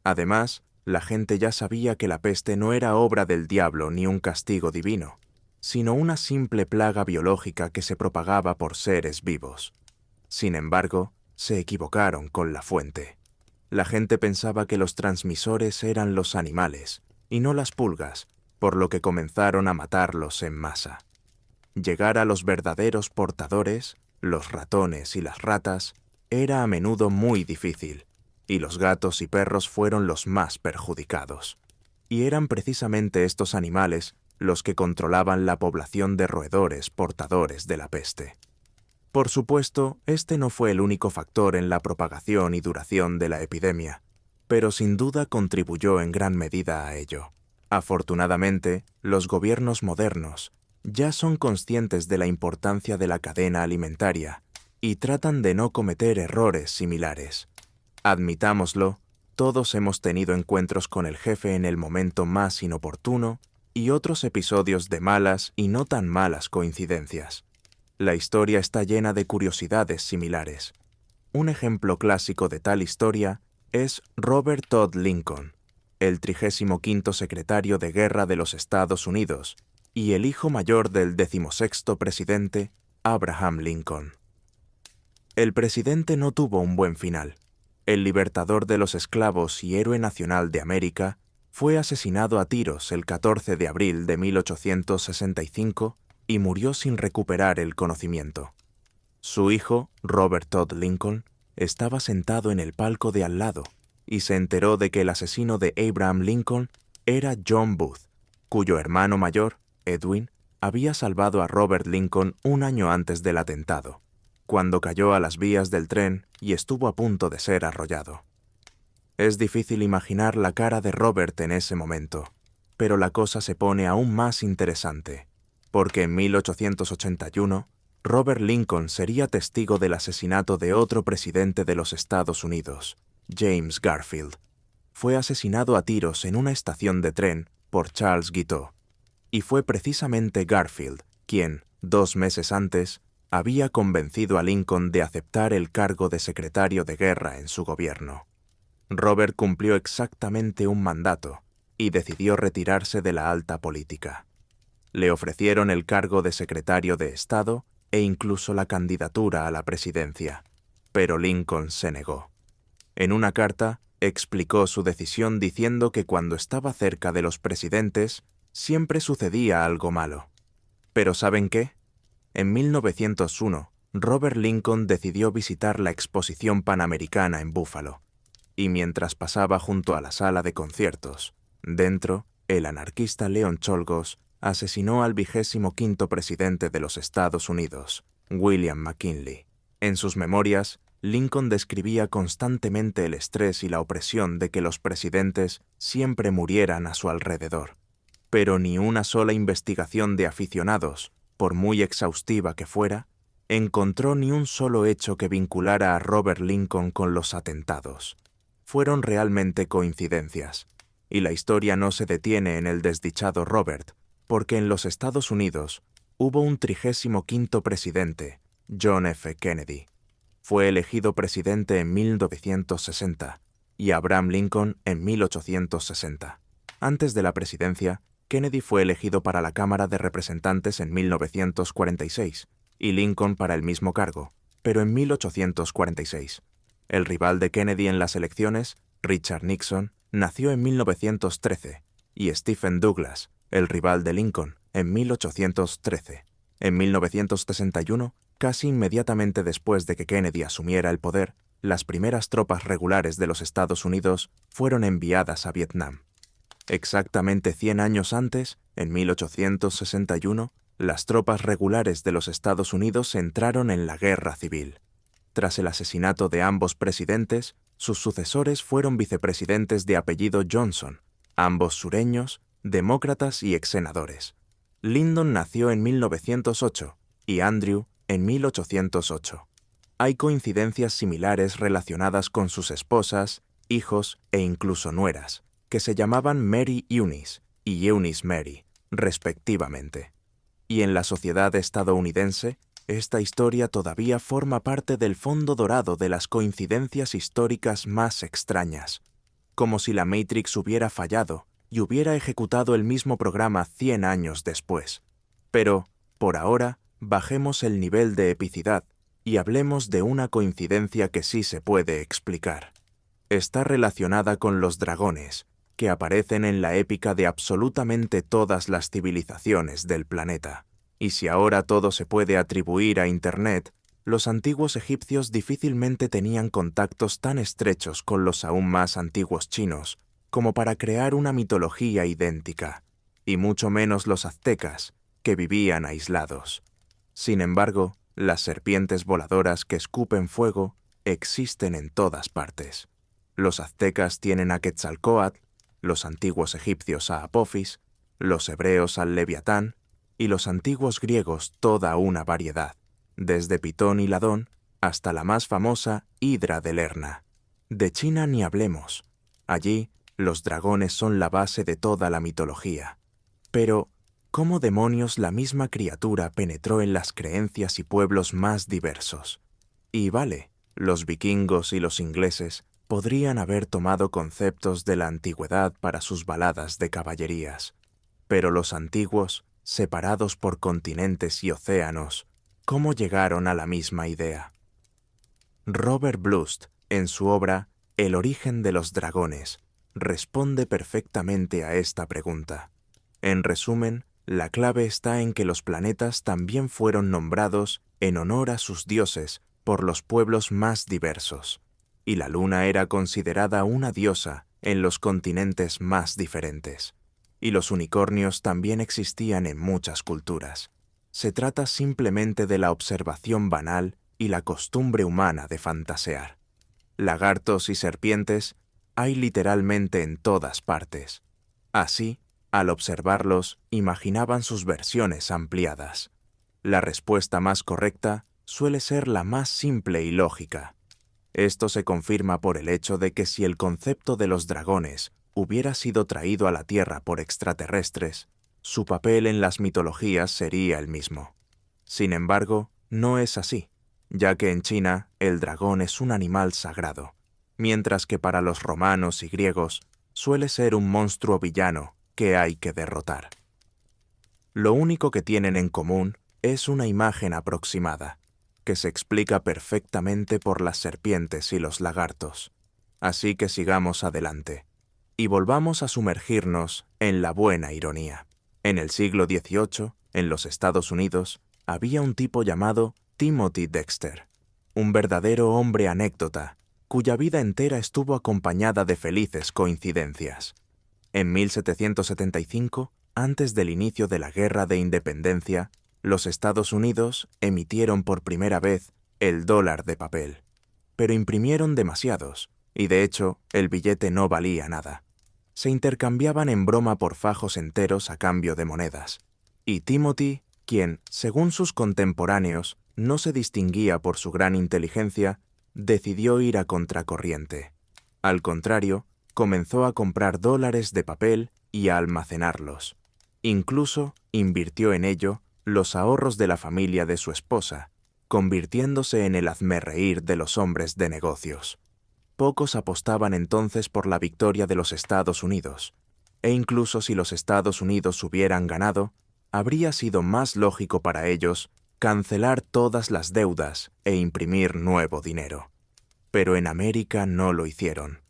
S1: Además, la gente ya sabía que la peste no era obra del diablo ni un castigo divino, sino una simple plaga biológica que se propagaba por seres vivos. Sin embargo, se equivocaron con la fuente. La gente pensaba que los transmisores eran los animales, y no las pulgas, por lo que comenzaron a matarlos en masa. Llegar a los verdaderos portadores, los ratones y las ratas, era a menudo muy difícil, y los gatos y perros fueron los más perjudicados. Y eran precisamente estos animales los que controlaban la población de roedores portadores de la peste. Por supuesto, este no fue el único factor en la propagación y duración de la epidemia, pero sin duda contribuyó en gran medida a ello. Afortunadamente, los gobiernos modernos ya son conscientes de la importancia de la cadena alimentaria y tratan de no cometer errores similares. Admitámoslo, todos hemos tenido encuentros con el jefe en el momento más inoportuno y otros episodios de malas y no tan malas coincidencias. La historia está llena de curiosidades similares. Un ejemplo clásico de tal historia es Robert Todd Lincoln, el 35º secretario de Guerra de los Estados Unidos y el hijo mayor del 16º presidente, Abraham Lincoln. El presidente no tuvo un buen final. El libertador de los esclavos y héroe nacional de América fue asesinado a tiros el 14 de abril de 1865 y murió sin recuperar el conocimiento. Su hijo, Robert Todd Lincoln, estaba sentado en el palco de al lado y se enteró de que el asesino de Abraham Lincoln era John Booth, cuyo hermano mayor, Edwin, había salvado a Robert Lincoln un año antes del atentado, cuando cayó a las vías del tren y estuvo a punto de ser arrollado. Es difícil imaginar la cara de Robert en ese momento, pero la cosa se pone aún más interesante, porque en 1881, Robert Lincoln sería testigo del asesinato de otro presidente de los Estados Unidos, James Garfield. Fue asesinado a tiros en una estación de tren por Charles Guiteau, y fue precisamente Garfield quien, 2 meses antes, había convencido a Lincoln de aceptar el cargo de secretario de guerra en su gobierno. Robert cumplió exactamente un mandato y decidió retirarse de la alta política. Le ofrecieron el cargo de secretario de Estado e incluso la candidatura a la presidencia, pero Lincoln se negó. En una carta, explicó su decisión diciendo que cuando estaba cerca de los presidentes, siempre sucedía algo malo. ¿Pero saben qué? En 1901, Robert Lincoln decidió visitar la Exposición Panamericana en Buffalo, y mientras pasaba junto a la sala de conciertos, dentro, el anarquista Leon Czolgosz asesinó al 25º presidente de los Estados Unidos, William McKinley. En sus memorias, Lincoln describía constantemente el estrés y la opresión de que los presidentes siempre murieran a su alrededor. Pero ni una sola investigación de aficionados, por muy exhaustiva que fuera, encontró ni un solo hecho que vinculara a Robert Lincoln con los atentados. Fueron realmente coincidencias, y la historia no se detiene en el desdichado Robert, porque en los Estados Unidos hubo un 35º presidente, John F. Kennedy. Fue elegido presidente en 1960 y Abraham Lincoln en 1860. Antes de la presidencia, Kennedy fue elegido para la Cámara de Representantes en 1946 y Lincoln para el mismo cargo, pero en 1846. El rival de Kennedy en las elecciones, Richard Nixon, nació en 1913 y Stephen Douglas, el rival de Lincoln, en 1813. En 1961, casi inmediatamente después de que Kennedy asumiera el poder, las primeras tropas regulares de los Estados Unidos fueron enviadas a Vietnam. Exactamente 100 años antes, en 1861, las tropas regulares de los Estados Unidos entraron en la Guerra Civil. Tras el asesinato de ambos presidentes, sus sucesores fueron vicepresidentes de apellido Johnson, ambos sureños, demócratas y exsenadores. Lyndon nació en 1908 y Andrew en 1808. Hay coincidencias similares relacionadas con sus esposas, hijos e incluso nueras, que se llamaban Mary Eunice y Eunice Mary, respectivamente. Y en la sociedad estadounidense, esta historia todavía forma parte del fondo dorado de las coincidencias históricas más extrañas, como si la Matrix hubiera fallado y hubiera ejecutado el mismo programa 100 años después. Pero, por ahora, bajemos el nivel de epicidad y hablemos de una coincidencia que sí se puede explicar. Está relacionada con los dragones, que aparecen en la épica de absolutamente todas las civilizaciones del planeta. Y si ahora todo se puede atribuir a Internet, los antiguos egipcios difícilmente tenían contactos tan estrechos con los aún más antiguos chinos como para crear una mitología idéntica, y mucho menos los aztecas, que vivían aislados. Sin embargo, Las serpientes voladoras que escupen fuego existen en todas partes. Los aztecas tienen a Quetzalcóatl, los antiguos egipcios a Apophis, los hebreos al Leviatán y los antiguos griegos toda una variedad, desde Pitón y Ladón hasta la más famosa Hidra de Lerna. De China ni hablemos. Allí, los dragones son la base de toda la mitología. Pero, ¿cómo demonios la misma criatura penetró en las creencias y pueblos más diversos? Y vale, los vikingos y los ingleses podrían haber tomado conceptos de la antigüedad para sus baladas de caballerías, pero los antiguos, separados por continentes y océanos, ¿cómo llegaron a la misma idea? Robert Blust, en su obra El origen de los dragones, responde perfectamente a esta pregunta. En resumen, la clave está en que los planetas también fueron nombrados en honor a sus dioses por los pueblos más diversos, y la luna era considerada una diosa en los continentes más diferentes. Y los unicornios también existían en muchas culturas. Se trata simplemente de la observación banal y la costumbre humana de fantasear. Lagartos y serpientes hay literalmente en todas partes. Así, al observarlos, imaginaban sus versiones ampliadas. La respuesta más correcta suele ser la más simple y lógica. Esto se confirma por el hecho de que si el concepto de los dragones hubiera sido traído a la Tierra por extraterrestres, su papel en las mitologías sería el mismo. Sin embargo, no es así, ya que en China el dragón es un animal sagrado, mientras que para los romanos y griegos suele ser un monstruo villano que hay que derrotar. Lo único que tienen en común es una imagen aproximada, que se explica perfectamente por las serpientes y los lagartos. Así que sigamos adelante, y volvamos a sumergirnos en la buena ironía. En el siglo XVIII, en los Estados Unidos, había un tipo llamado Timothy Dexter, un verdadero hombre anécdota, cuya vida entera estuvo acompañada de felices coincidencias. En 1775, antes del inicio de la Guerra de Independencia, los Estados Unidos emitieron por primera vez el dólar de papel. Pero imprimieron demasiados, y de hecho, el billete no valía nada. Se intercambiaban en broma por fajos enteros a cambio de monedas. Y Timothy, quien, según sus contemporáneos, no se distinguía por su gran inteligencia, decidió ir a contracorriente. Al contrario, comenzó a comprar dólares de papel y a almacenarlos. Incluso invirtió en ello los ahorros de la familia de su esposa, convirtiéndose en el hazmerreír de los hombres de negocios. Pocos apostaban entonces por la victoria de los Estados Unidos, e incluso si los Estados Unidos hubieran ganado, habría sido más lógico para ellos cancelar todas las deudas e imprimir nuevo dinero. Pero en América no lo hicieron.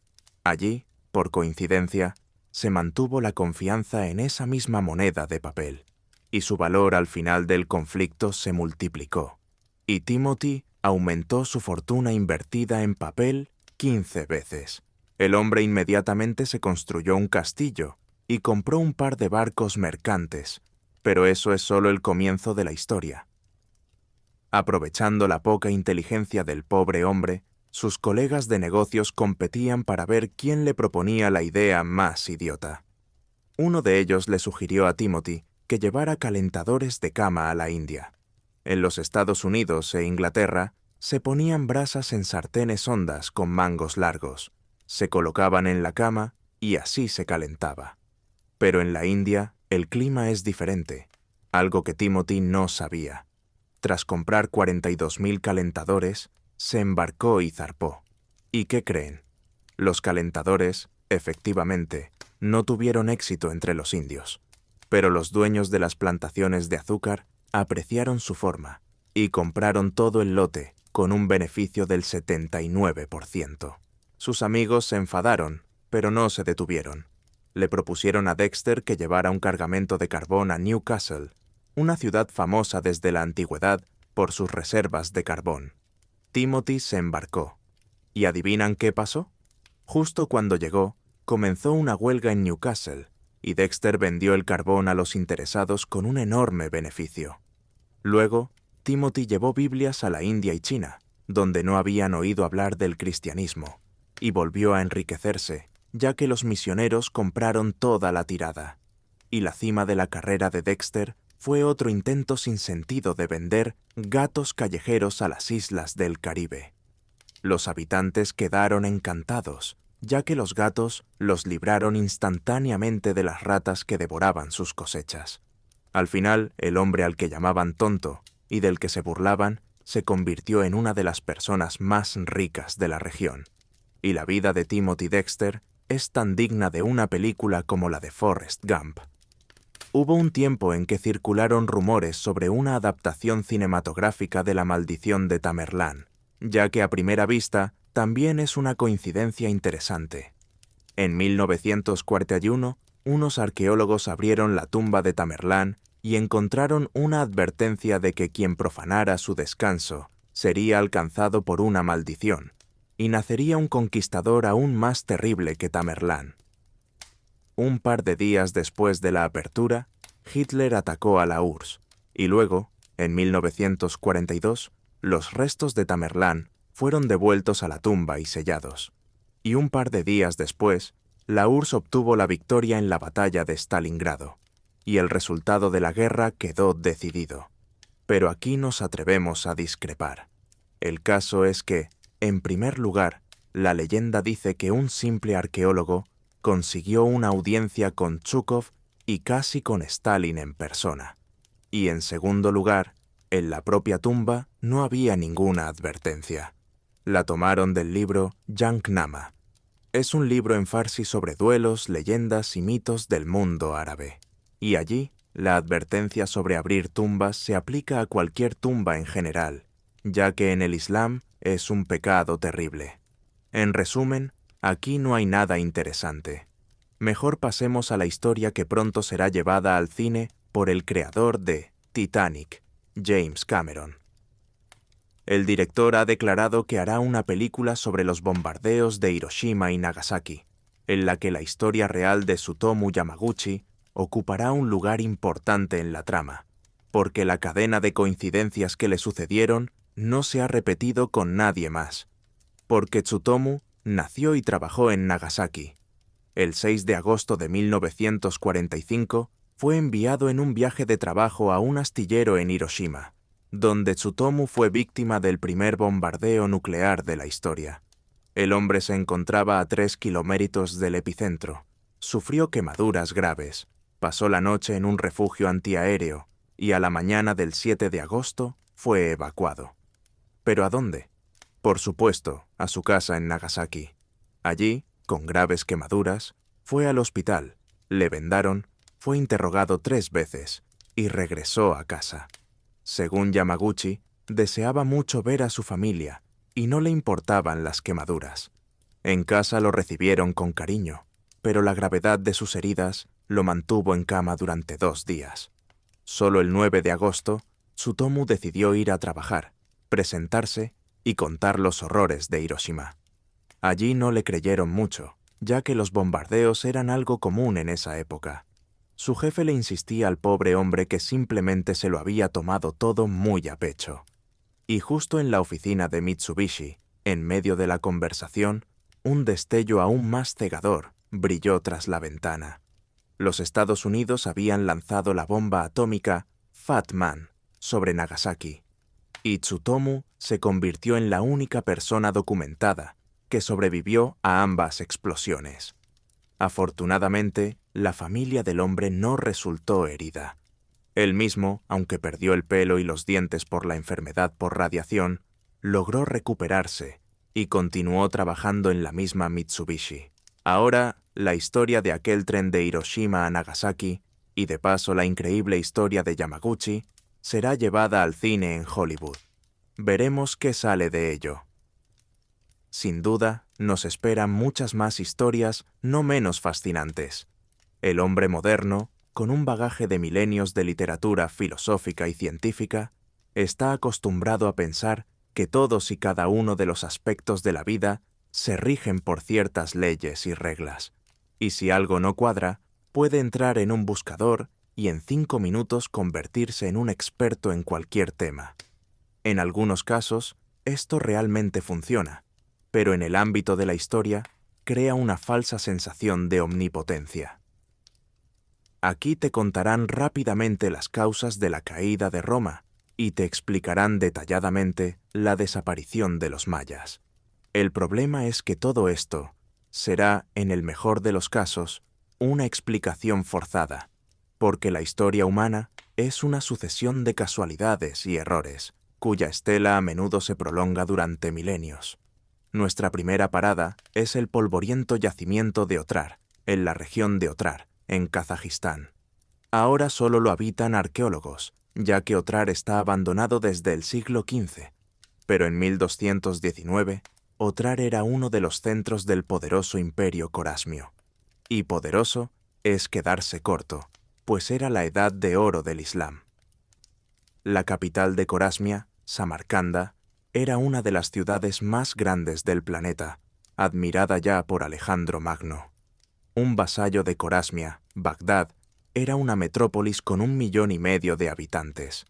S1: Allí, por coincidencia, se mantuvo la confianza en esa misma moneda de papel, y su valor al final del conflicto se multiplicó, y Timothy aumentó su fortuna invertida en papel 15 veces. El hombre inmediatamente se construyó un castillo y compró un par de barcos mercantes, pero eso es solo el comienzo de la historia. Aprovechando la poca inteligencia del pobre hombre, sus colegas de negocios competían para ver quién le proponía la idea más idiota. Uno de ellos le sugirió a Timothy que llevara calentadores de cama a la India. En los Estados Unidos e Inglaterra se ponían brasas en sartenes hondas con mangos largos, se colocaban en la cama y así se calentaba. Pero en la India el clima es diferente, algo que Timothy no sabía. Tras comprar 42.000 calentadores, se embarcó y zarpó. ¿Y qué creen? Los calentadores, efectivamente, no tuvieron éxito entre los indios, pero los dueños de las plantaciones de azúcar apreciaron su forma y compraron todo el lote con un beneficio del 79%. Sus amigos se enfadaron, pero no se detuvieron. Le propusieron a Dexter que llevara un cargamento de carbón a Newcastle, una ciudad famosa desde la antigüedad por sus reservas de carbón. Timothy se embarcó. ¿Y adivinan qué pasó? Justo cuando llegó, comenzó una huelga en Newcastle, y Dexter vendió el carbón a los interesados con un enorme beneficio. Luego, Timothy llevó Biblias a la India y China, donde no habían oído hablar del cristianismo, y volvió a enriquecerse, ya que los misioneros compraron toda la tirada. Y la cima de la carrera de Dexter fue otro intento sin sentido de vender gatos callejeros a las islas del Caribe. Los habitantes quedaron encantados, ya que los gatos los libraron instantáneamente de las ratas que devoraban sus cosechas. Al final, el hombre al que llamaban tonto y del que se burlaban se convirtió en una de las personas más ricas de la región. Y la vida de Timothy Dexter es tan digna de una película como la de Forrest Gump. Hubo un tiempo en que circularon rumores sobre una adaptación cinematográfica de La maldición de Tamerlán, ya que a primera vista también es una coincidencia interesante. En 1941, unos arqueólogos abrieron la tumba de Tamerlán y encontraron una advertencia de que quien profanara su descanso sería alcanzado por una maldición, y nacería un conquistador aún más terrible que Tamerlán. Un par de días después de la apertura, Hitler atacó a la URSS, y luego, en 1942, los restos de Tamerlán fueron devueltos a la tumba y sellados. Y un par de días después, la URSS obtuvo la victoria en la batalla de Stalingrado, y el resultado de la guerra quedó decidido. Pero aquí nos atrevemos a discrepar. El caso es que, en primer lugar, la leyenda dice que un simple arqueólogo consiguió una audiencia con Zhúkov y casi con Stalin en persona. Y en segundo lugar, en la propia tumba no había ninguna advertencia. La tomaron del libro Junk-Nama. Es un libro en farsi sobre duelos, leyendas y mitos del mundo árabe. Y allí, la advertencia sobre abrir tumbas se aplica a cualquier tumba en general, ya que en el Islam es un pecado terrible. En resumen, aquí no hay nada interesante. Mejor pasemos a la historia que pronto será llevada al cine por el creador de Titanic, James Cameron. El director ha declarado que hará una película sobre los bombardeos de Hiroshima y Nagasaki, en la que la historia real de Tsutomu Yamaguchi ocupará un lugar importante en la trama, porque la cadena de coincidencias que le sucedieron no se ha repetido con nadie más, porque Tsutomu nació y trabajó en Nagasaki. El 6 de agosto de 1945 fue enviado en un viaje de trabajo a un astillero en Hiroshima, donde Tsutomu fue víctima del primer bombardeo nuclear de la historia. El hombre se encontraba a 3 kilómetros del epicentro, sufrió quemaduras graves, pasó la noche en un refugio antiaéreo y a la mañana del 7 de agosto fue evacuado. ¿Pero a dónde? Por supuesto, a su casa en Nagasaki. Allí, con graves quemaduras, fue al hospital, le vendaron, fue interrogado 3 veces y regresó a casa. Según Yamaguchi, deseaba mucho ver a su familia y no le importaban las quemaduras. En casa lo recibieron con cariño, pero la gravedad de sus heridas lo mantuvo en cama durante 2 días. Solo el 9 de agosto, Tsutomu decidió ir a trabajar, presentarse y contar los horrores de Hiroshima. Allí no le creyeron mucho, ya que los bombardeos eran algo común en esa época. Su jefe le insistía al pobre hombre que simplemente se lo había tomado todo muy a pecho. Y justo en la oficina de Mitsubishi, en medio de la conversación, un destello aún más cegador brilló tras la ventana. Los Estados Unidos habían lanzado la bomba atómica Fat Man sobre Nagasaki, y Tsutomu se convirtió en la única persona documentada que sobrevivió a ambas explosiones. Afortunadamente, la familia del hombre no resultó herida. Él mismo, aunque perdió el pelo y los dientes por la enfermedad por radiación, logró recuperarse y continuó trabajando en la misma Mitsubishi. Ahora, la historia de aquel tren de Hiroshima a Nagasaki, y de paso la increíble historia de Yamaguchi, será llevada al cine en Hollywood. Veremos qué sale de ello. Sin duda, nos esperan muchas más historias no menos fascinantes. El hombre moderno, con un bagaje de milenios de literatura filosófica y científica, está acostumbrado a pensar que todos y cada uno de los aspectos de la vida se rigen por ciertas leyes y reglas, y si algo no cuadra, puede entrar en un buscador y en 5 minutos convertirse en un experto en cualquier tema. En algunos casos, esto realmente funciona, pero en el ámbito de la historia, crea una falsa sensación de omnipotencia. Aquí te contarán rápidamente las causas de la caída de Roma y te explicarán detalladamente la desaparición de los mayas. El problema es que todo esto será, en el mejor de los casos, una explicación forzada, porque la historia humana es una sucesión de casualidades y errores, cuya estela a menudo se prolonga durante milenios. Nuestra primera parada es el polvoriento yacimiento de Otrar, en la región de Otrar, en Kazajistán. Ahora solo lo habitan arqueólogos, ya que Otrar está abandonado desde el siglo XV, pero en 1219, Otrar era uno de los centros del poderoso imperio corasmio. Y poderoso es quedarse corto, pues era la edad de oro del Islam. La capital de Corasmia, Samarcanda, era una de las ciudades más grandes del planeta, admirada ya por Alejandro Magno. Un vasallo de Corasmia, Bagdad, era una metrópolis con 1,5 millones de habitantes.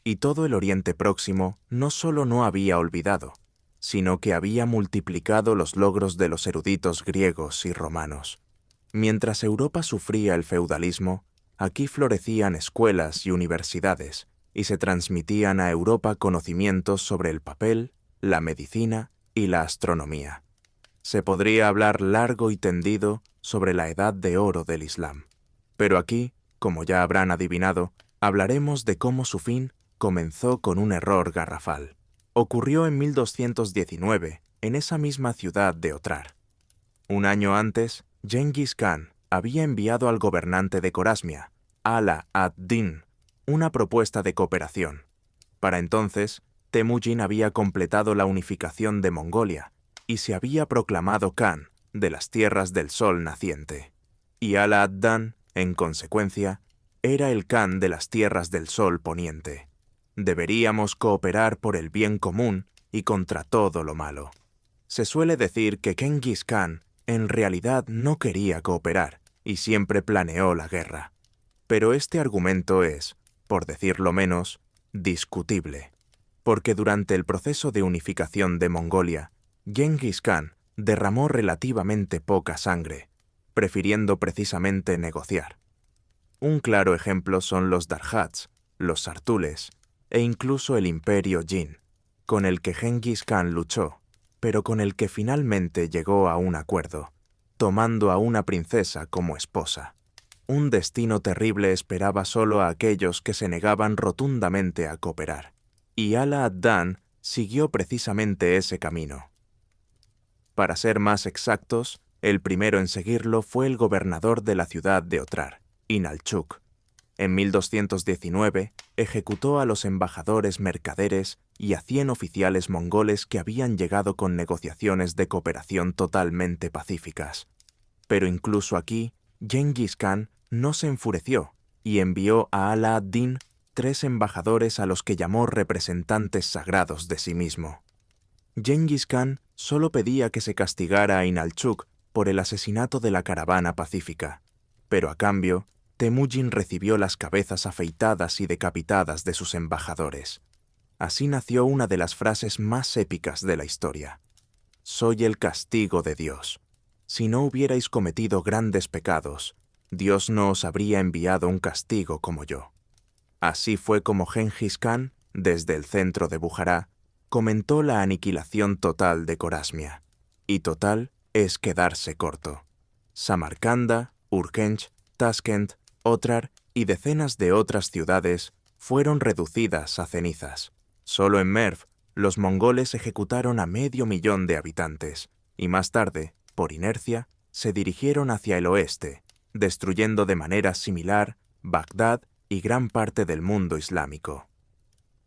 S1: Y todo el Oriente Próximo no solo no había olvidado, sino que había multiplicado los logros de los eruditos griegos y romanos. Mientras Europa sufría el feudalismo, aquí florecían escuelas y universidades, y se transmitían a Europa conocimientos sobre el papel, la medicina y la astronomía. Se podría hablar largo y tendido sobre la edad de oro del Islam. Pero aquí, como ya habrán adivinado, hablaremos de cómo su fin comenzó con un error garrafal. Ocurrió en 1219, en esa misma ciudad de Otrar. Un año antes, Gengis Khan había enviado al gobernante de Corasmia, Ala ad-Din, una propuesta de cooperación. Para entonces, Temujin había completado la unificación de Mongolia y se había proclamado Khan de las tierras del sol naciente. Y Ala ad-Din, en consecuencia, era el Khan de las tierras del sol poniente. Deberíamos cooperar por el bien común y contra todo lo malo. Se suele decir que Gengis Khan en realidad no quería cooperar y siempre planeó la guerra. Pero este argumento es, por decirlo menos, discutible, porque durante el proceso de unificación de Mongolia, Gengis Khan derramó relativamente poca sangre, prefiriendo precisamente negociar. Un claro ejemplo son los Darjats, los Sartules e incluso el Imperio Jin, con el que Gengis Khan luchó, pero con el que finalmente llegó a un acuerdo, tomando a una princesa como esposa. Un destino terrible esperaba solo a aquellos que se negaban rotundamente a cooperar, y Ala ad-Din siguió precisamente ese camino. Para ser más exactos, el primero en seguirlo fue el gobernador de la ciudad de Otrar, Inalchuk. En 1219 ejecutó a los embajadores mercaderes y a 100 oficiales mongoles que habían llegado con negociaciones de cooperación totalmente pacíficas. Pero incluso aquí, Gengis Khan no se enfureció y envió a Ala ad-Din 3 embajadores a los que llamó representantes sagrados de sí mismo. Gengis Khan solo pedía que se castigara a Inalchuk por el asesinato de la caravana pacífica, pero a cambio, Temujin recibió las cabezas afeitadas y decapitadas de sus embajadores. Así nació una de las frases más épicas de la historia. «Soy el castigo de Dios. Si no hubierais cometido grandes pecados, Dios no os habría enviado un castigo como yo». Así fue como Gengis Khan, desde el centro de Bujará, comentó la aniquilación total de Corasmia. Y total es quedarse corto. Samarcanda, Urgench, Taskent, Otrar y decenas de otras ciudades fueron reducidas a cenizas. Solo en Merv, los mongoles ejecutaron a 500,000 de habitantes, y más tarde, por inercia, se dirigieron hacia el oeste, destruyendo de manera similar Bagdad y gran parte del mundo islámico.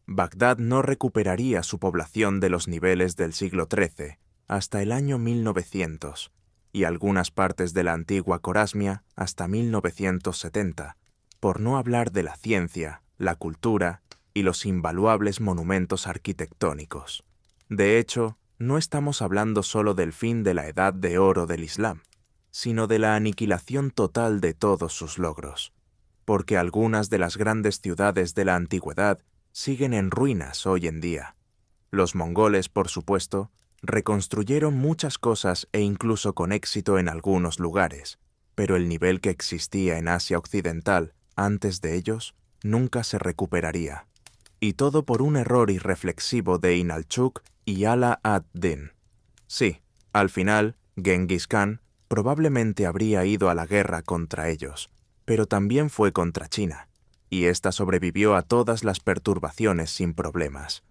S1: Bagdad no recuperaría su población de los niveles del siglo XIII hasta el año 1900, y algunas partes de la antigua Corasmia hasta 1970, por no hablar de la ciencia, la cultura y los invaluables monumentos arquitectónicos. De hecho, no estamos hablando solo del fin de la edad de oro del Islam, sino de la aniquilación total de todos sus logros, porque algunas de las grandes ciudades de la antigüedad siguen en ruinas hoy en día. Los mongoles, por supuesto, reconstruyeron muchas cosas e incluso con éxito en algunos lugares, pero el nivel que existía en Asia Occidental antes de ellos nunca se recuperaría. Y todo por un error irreflexivo de Inalchuk y Ala ad-Din. Sí, al final, Genghis Khan probablemente habría ido a la guerra contra ellos, pero también fue contra China, y ésta sobrevivió a todas las perturbaciones sin problemas.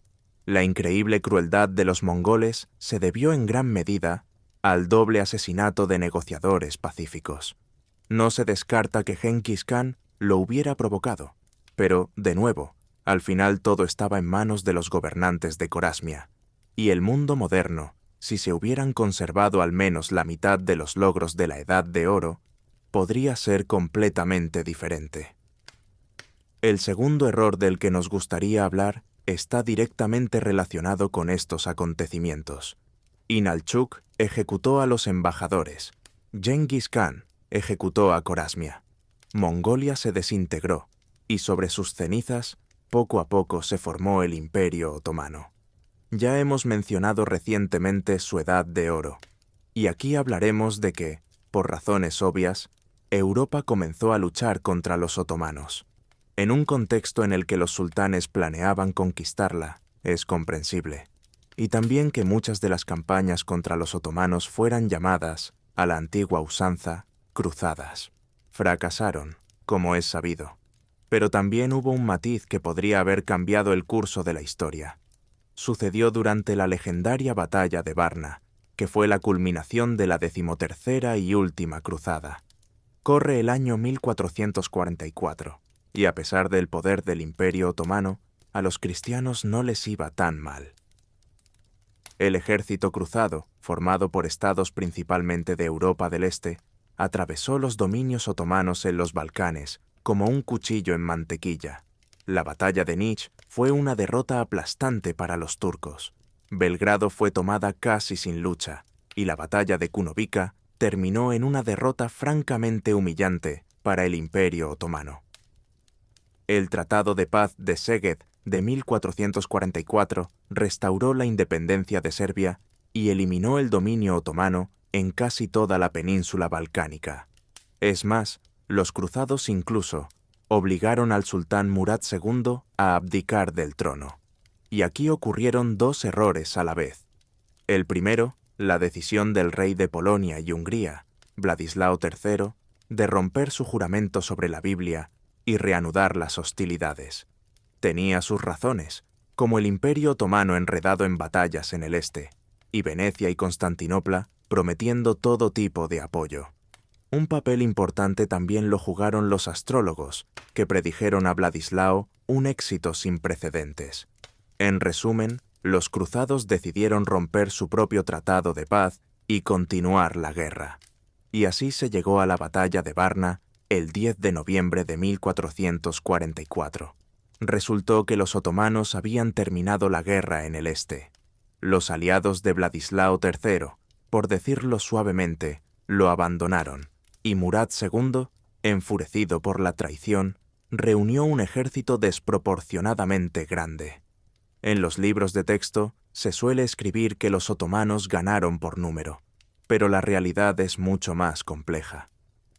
S1: La increíble crueldad de los mongoles se debió en gran medida al doble asesinato de negociadores pacíficos. No se descarta que Genghis Khan lo hubiera provocado, pero, de nuevo, al final todo estaba en manos de los gobernantes de Corasmia, y el mundo moderno, si se hubieran conservado al menos la mitad de los logros de la Edad de Oro, podría ser completamente diferente. El segundo error del que nos gustaría hablar está directamente relacionado con estos acontecimientos. Inalchuk ejecutó a los embajadores. Genghis Khan ejecutó a Corasmia. Mongolia se desintegró, y sobre sus cenizas, poco a poco se formó el Imperio Otomano. Ya hemos mencionado recientemente su Edad de Oro, y aquí hablaremos de que, por razones obvias, Europa comenzó a luchar contra los otomanos. En un contexto en el que los sultanes planeaban conquistarla, es comprensible. Y también que muchas de las campañas contra los otomanos fueran llamadas, a la antigua usanza, cruzadas. Fracasaron, como es sabido. Pero también hubo un matiz que podría haber cambiado el curso de la historia. Sucedió durante la legendaria batalla de Varna, que fue la culminación de la 13ª y última cruzada. Corre el año 1444. Y a pesar del poder del Imperio Otomano, a los cristianos no les iba tan mal. El ejército cruzado, formado por estados principalmente de Europa del Este, atravesó los dominios otomanos en los Balcanes como un cuchillo en mantequilla. La batalla de Niš fue una derrota aplastante para los turcos. Belgrado fue tomada casi sin lucha, y la batalla de Kunovica terminó en una derrota francamente humillante para el Imperio Otomano. El Tratado de Paz de Szeged de 1444 restauró la independencia de Serbia y eliminó el dominio otomano en casi toda la península balcánica. Es más, los cruzados incluso obligaron al sultán Murad II a abdicar del trono. Y aquí ocurrieron dos errores a la vez. El primero, la decisión del rey de Polonia y Hungría, Vladislao III, de romper su juramento sobre la Biblia y reanudar las hostilidades. Tenía sus razones, como el Imperio Otomano enredado en batallas en el este, y Venecia y Constantinopla prometiendo todo tipo de apoyo. Un papel importante también lo jugaron los astrólogos, que predijeron a Vladislao un éxito sin precedentes. En resumen, los cruzados decidieron romper su propio tratado de paz y continuar la guerra. Y así se llegó a la batalla de Varna el 10 de noviembre de 1444. Resultó que los otomanos habían terminado la guerra en el este. Los aliados de Vladislao III, por decirlo suavemente, lo abandonaron, y Murad II, enfurecido por la traición, reunió un ejército desproporcionadamente grande. En los libros de texto se suele escribir que los otomanos ganaron por número, pero la realidad es mucho más compleja.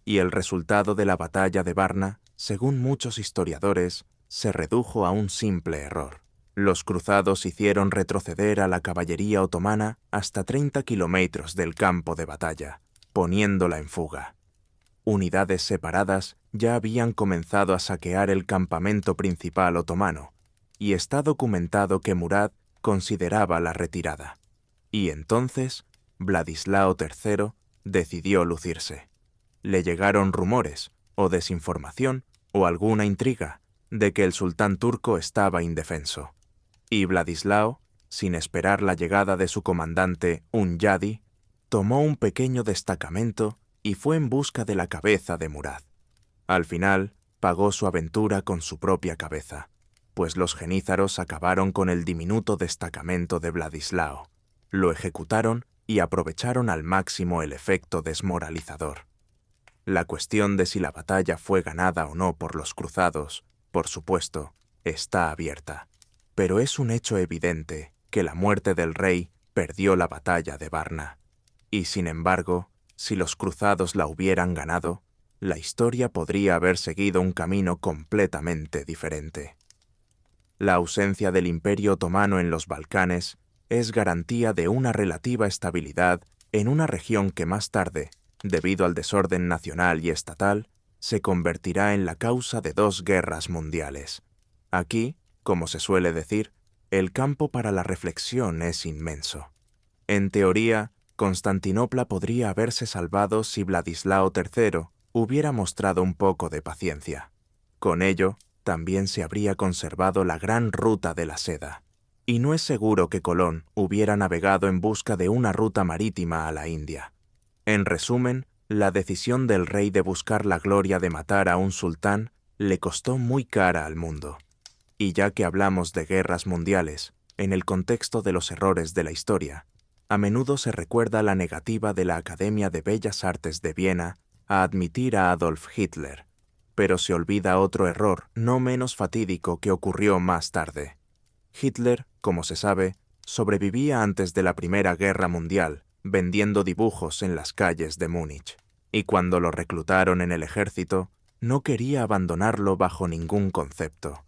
S1: Y el resultado de la batalla de Varna, según muchos historiadores, se redujo a un simple error. Los cruzados hicieron retroceder a la caballería otomana hasta 30 kilómetros del campo de batalla, poniéndola en fuga. Unidades separadas ya habían comenzado a saquear el campamento principal otomano, y está documentado que Murad consideraba la retirada. Y entonces, Vladislao III decidió lucirse. Le llegaron rumores, o desinformación, o alguna intriga, de que el sultán turco estaba indefenso. Y Vladislao, sin esperar la llegada de su comandante Hunyadi, tomó un pequeño destacamento y fue en busca de la cabeza de Murad. Al final, pagó su aventura con su propia cabeza, pues los genízaros acabaron con el diminuto destacamento de Vladislao, lo ejecutaron y aprovecharon al máximo el efecto desmoralizador. La cuestión de si la batalla fue ganada o no por los cruzados, por supuesto, está abierta. pero es un hecho evidente que la muerte del rey perdió la batalla de Varna. Y sin embargo, si los cruzados la hubieran ganado, la historia podría haber seguido un camino completamente diferente. La ausencia del Imperio Otomano en los Balcanes es garantía de una relativa estabilidad en una región que más tarde, debido al desorden nacional y estatal, se convertirá en la causa de 2 guerras mundiales. Aquí, como se suele decir, el campo para la reflexión es inmenso. En teoría, Constantinopla podría haberse salvado si Vladislao III hubiera mostrado un poco de paciencia. Con ello, también se habría conservado la gran ruta de la seda. Y no es seguro que Colón hubiera navegado en busca de una ruta marítima a la India. En resumen, la decisión del rey de buscar la gloria de matar a un sultán le costó muy cara al mundo. Y ya que hablamos de guerras mundiales, en el contexto de los errores de la historia, a menudo se recuerda la negativa de la Academia de Bellas Artes de Viena a admitir a Adolf Hitler, pero se olvida otro error no menos fatídico que ocurrió más tarde. Hitler, como se sabe, sobrevivía antes de la Primera Guerra Mundial, vendiendo dibujos en las calles de Múnich, y cuando lo reclutaron en el ejército, no quería abandonarlo bajo ningún concepto.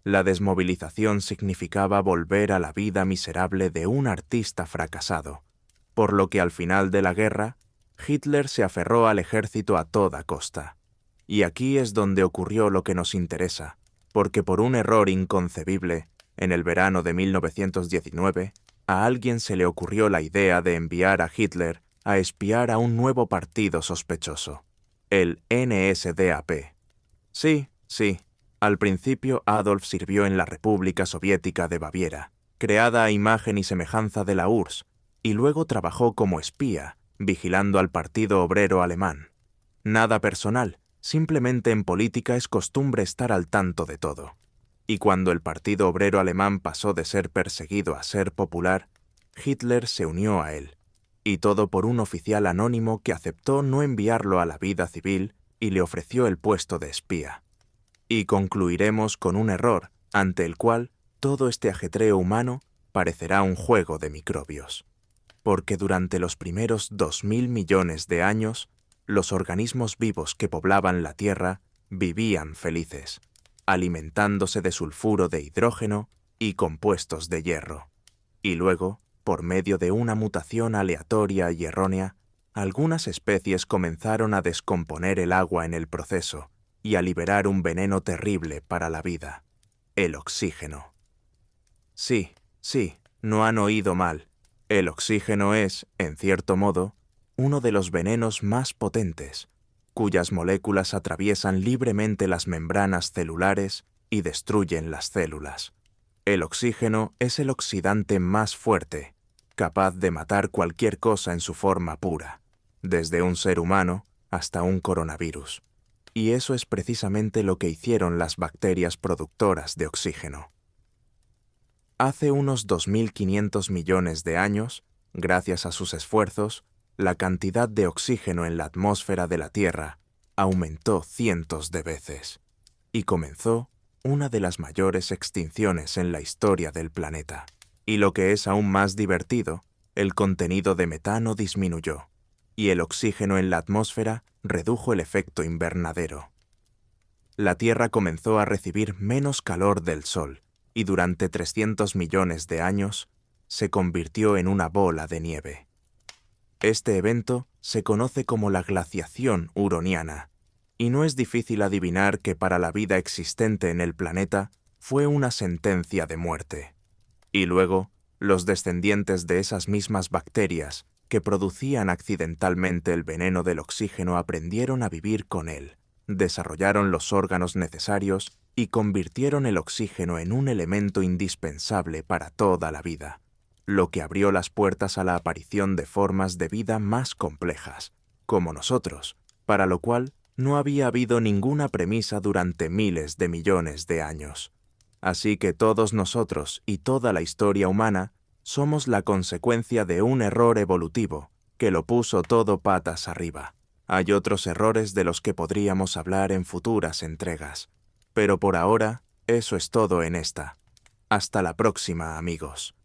S1: La desmovilización significaba volver a la vida miserable de un artista fracasado, por lo que al final de la guerra, Hitler se aferró al ejército a toda costa. Y aquí es donde ocurrió lo que nos interesa, porque por un error inconcebible, en el verano de 1919, a alguien se le ocurrió la idea de enviar a Hitler a espiar a un nuevo partido sospechoso, el NSDAP. Sí, al principio Adolf sirvió en la República Soviética de Baviera, creada a imagen y semejanza de la URSS, y luego trabajó como espía, vigilando al Partido Obrero Alemán. Nada personal, simplemente en política es costumbre estar al tanto de todo. Y cuando el Partido Obrero Alemán pasó de ser perseguido a ser popular, Hitler se unió a él, y todo por un oficial anónimo que aceptó no enviarlo a la vida civil y le ofreció el puesto de espía. Y concluiremos con un error, ante el cual todo este ajetreo humano parecerá un juego de microbios. Porque durante los primeros 2000 millones de años, los organismos vivos que poblaban la Tierra vivían felices, alimentándose de sulfuro de hidrógeno y compuestos de hierro. Y luego, por medio de una mutación aleatoria y errónea, algunas especies comenzaron a descomponer el agua en el proceso y a liberar un veneno terrible para la vida, el oxígeno. Sí, no han oído mal. El oxígeno es, en cierto modo, uno de los venenos más potentes, cuyas moléculas atraviesan libremente las membranas celulares y destruyen las células. El oxígeno es el oxidante más fuerte, capaz de matar cualquier cosa en su forma pura, desde un ser humano hasta un coronavirus. Y eso es precisamente lo que hicieron las bacterias productoras de oxígeno. Hace unos 2500 millones de años, gracias a sus esfuerzos, la cantidad de oxígeno en la atmósfera de la Tierra aumentó cientos de veces, y comenzó una de las mayores extinciones en la historia del planeta. Y lo que es aún más divertido, el contenido de metano disminuyó, y el oxígeno en la atmósfera redujo el efecto invernadero. La Tierra comenzó a recibir menos calor del Sol, y durante 300 millones de años se convirtió en una bola de nieve. Este evento se conoce como la glaciación huroniana, y no es difícil adivinar que para la vida existente en el planeta fue una sentencia de muerte. Y luego, los descendientes de esas mismas bacterias que producían accidentalmente el veneno del oxígeno aprendieron a vivir con él, desarrollaron los órganos necesarios y convirtieron el oxígeno en un elemento indispensable para toda la vida, lo que abrió las puertas a la aparición de formas de vida más complejas, como nosotros, para lo cual no había habido ninguna premisa durante miles de millones de años. Así que todos nosotros y toda la historia humana somos la consecuencia de un error evolutivo que lo puso todo patas arriba. Hay otros errores de los que podríamos hablar en futuras entregas, pero por ahora eso es todo en esta. Hasta la próxima, amigos.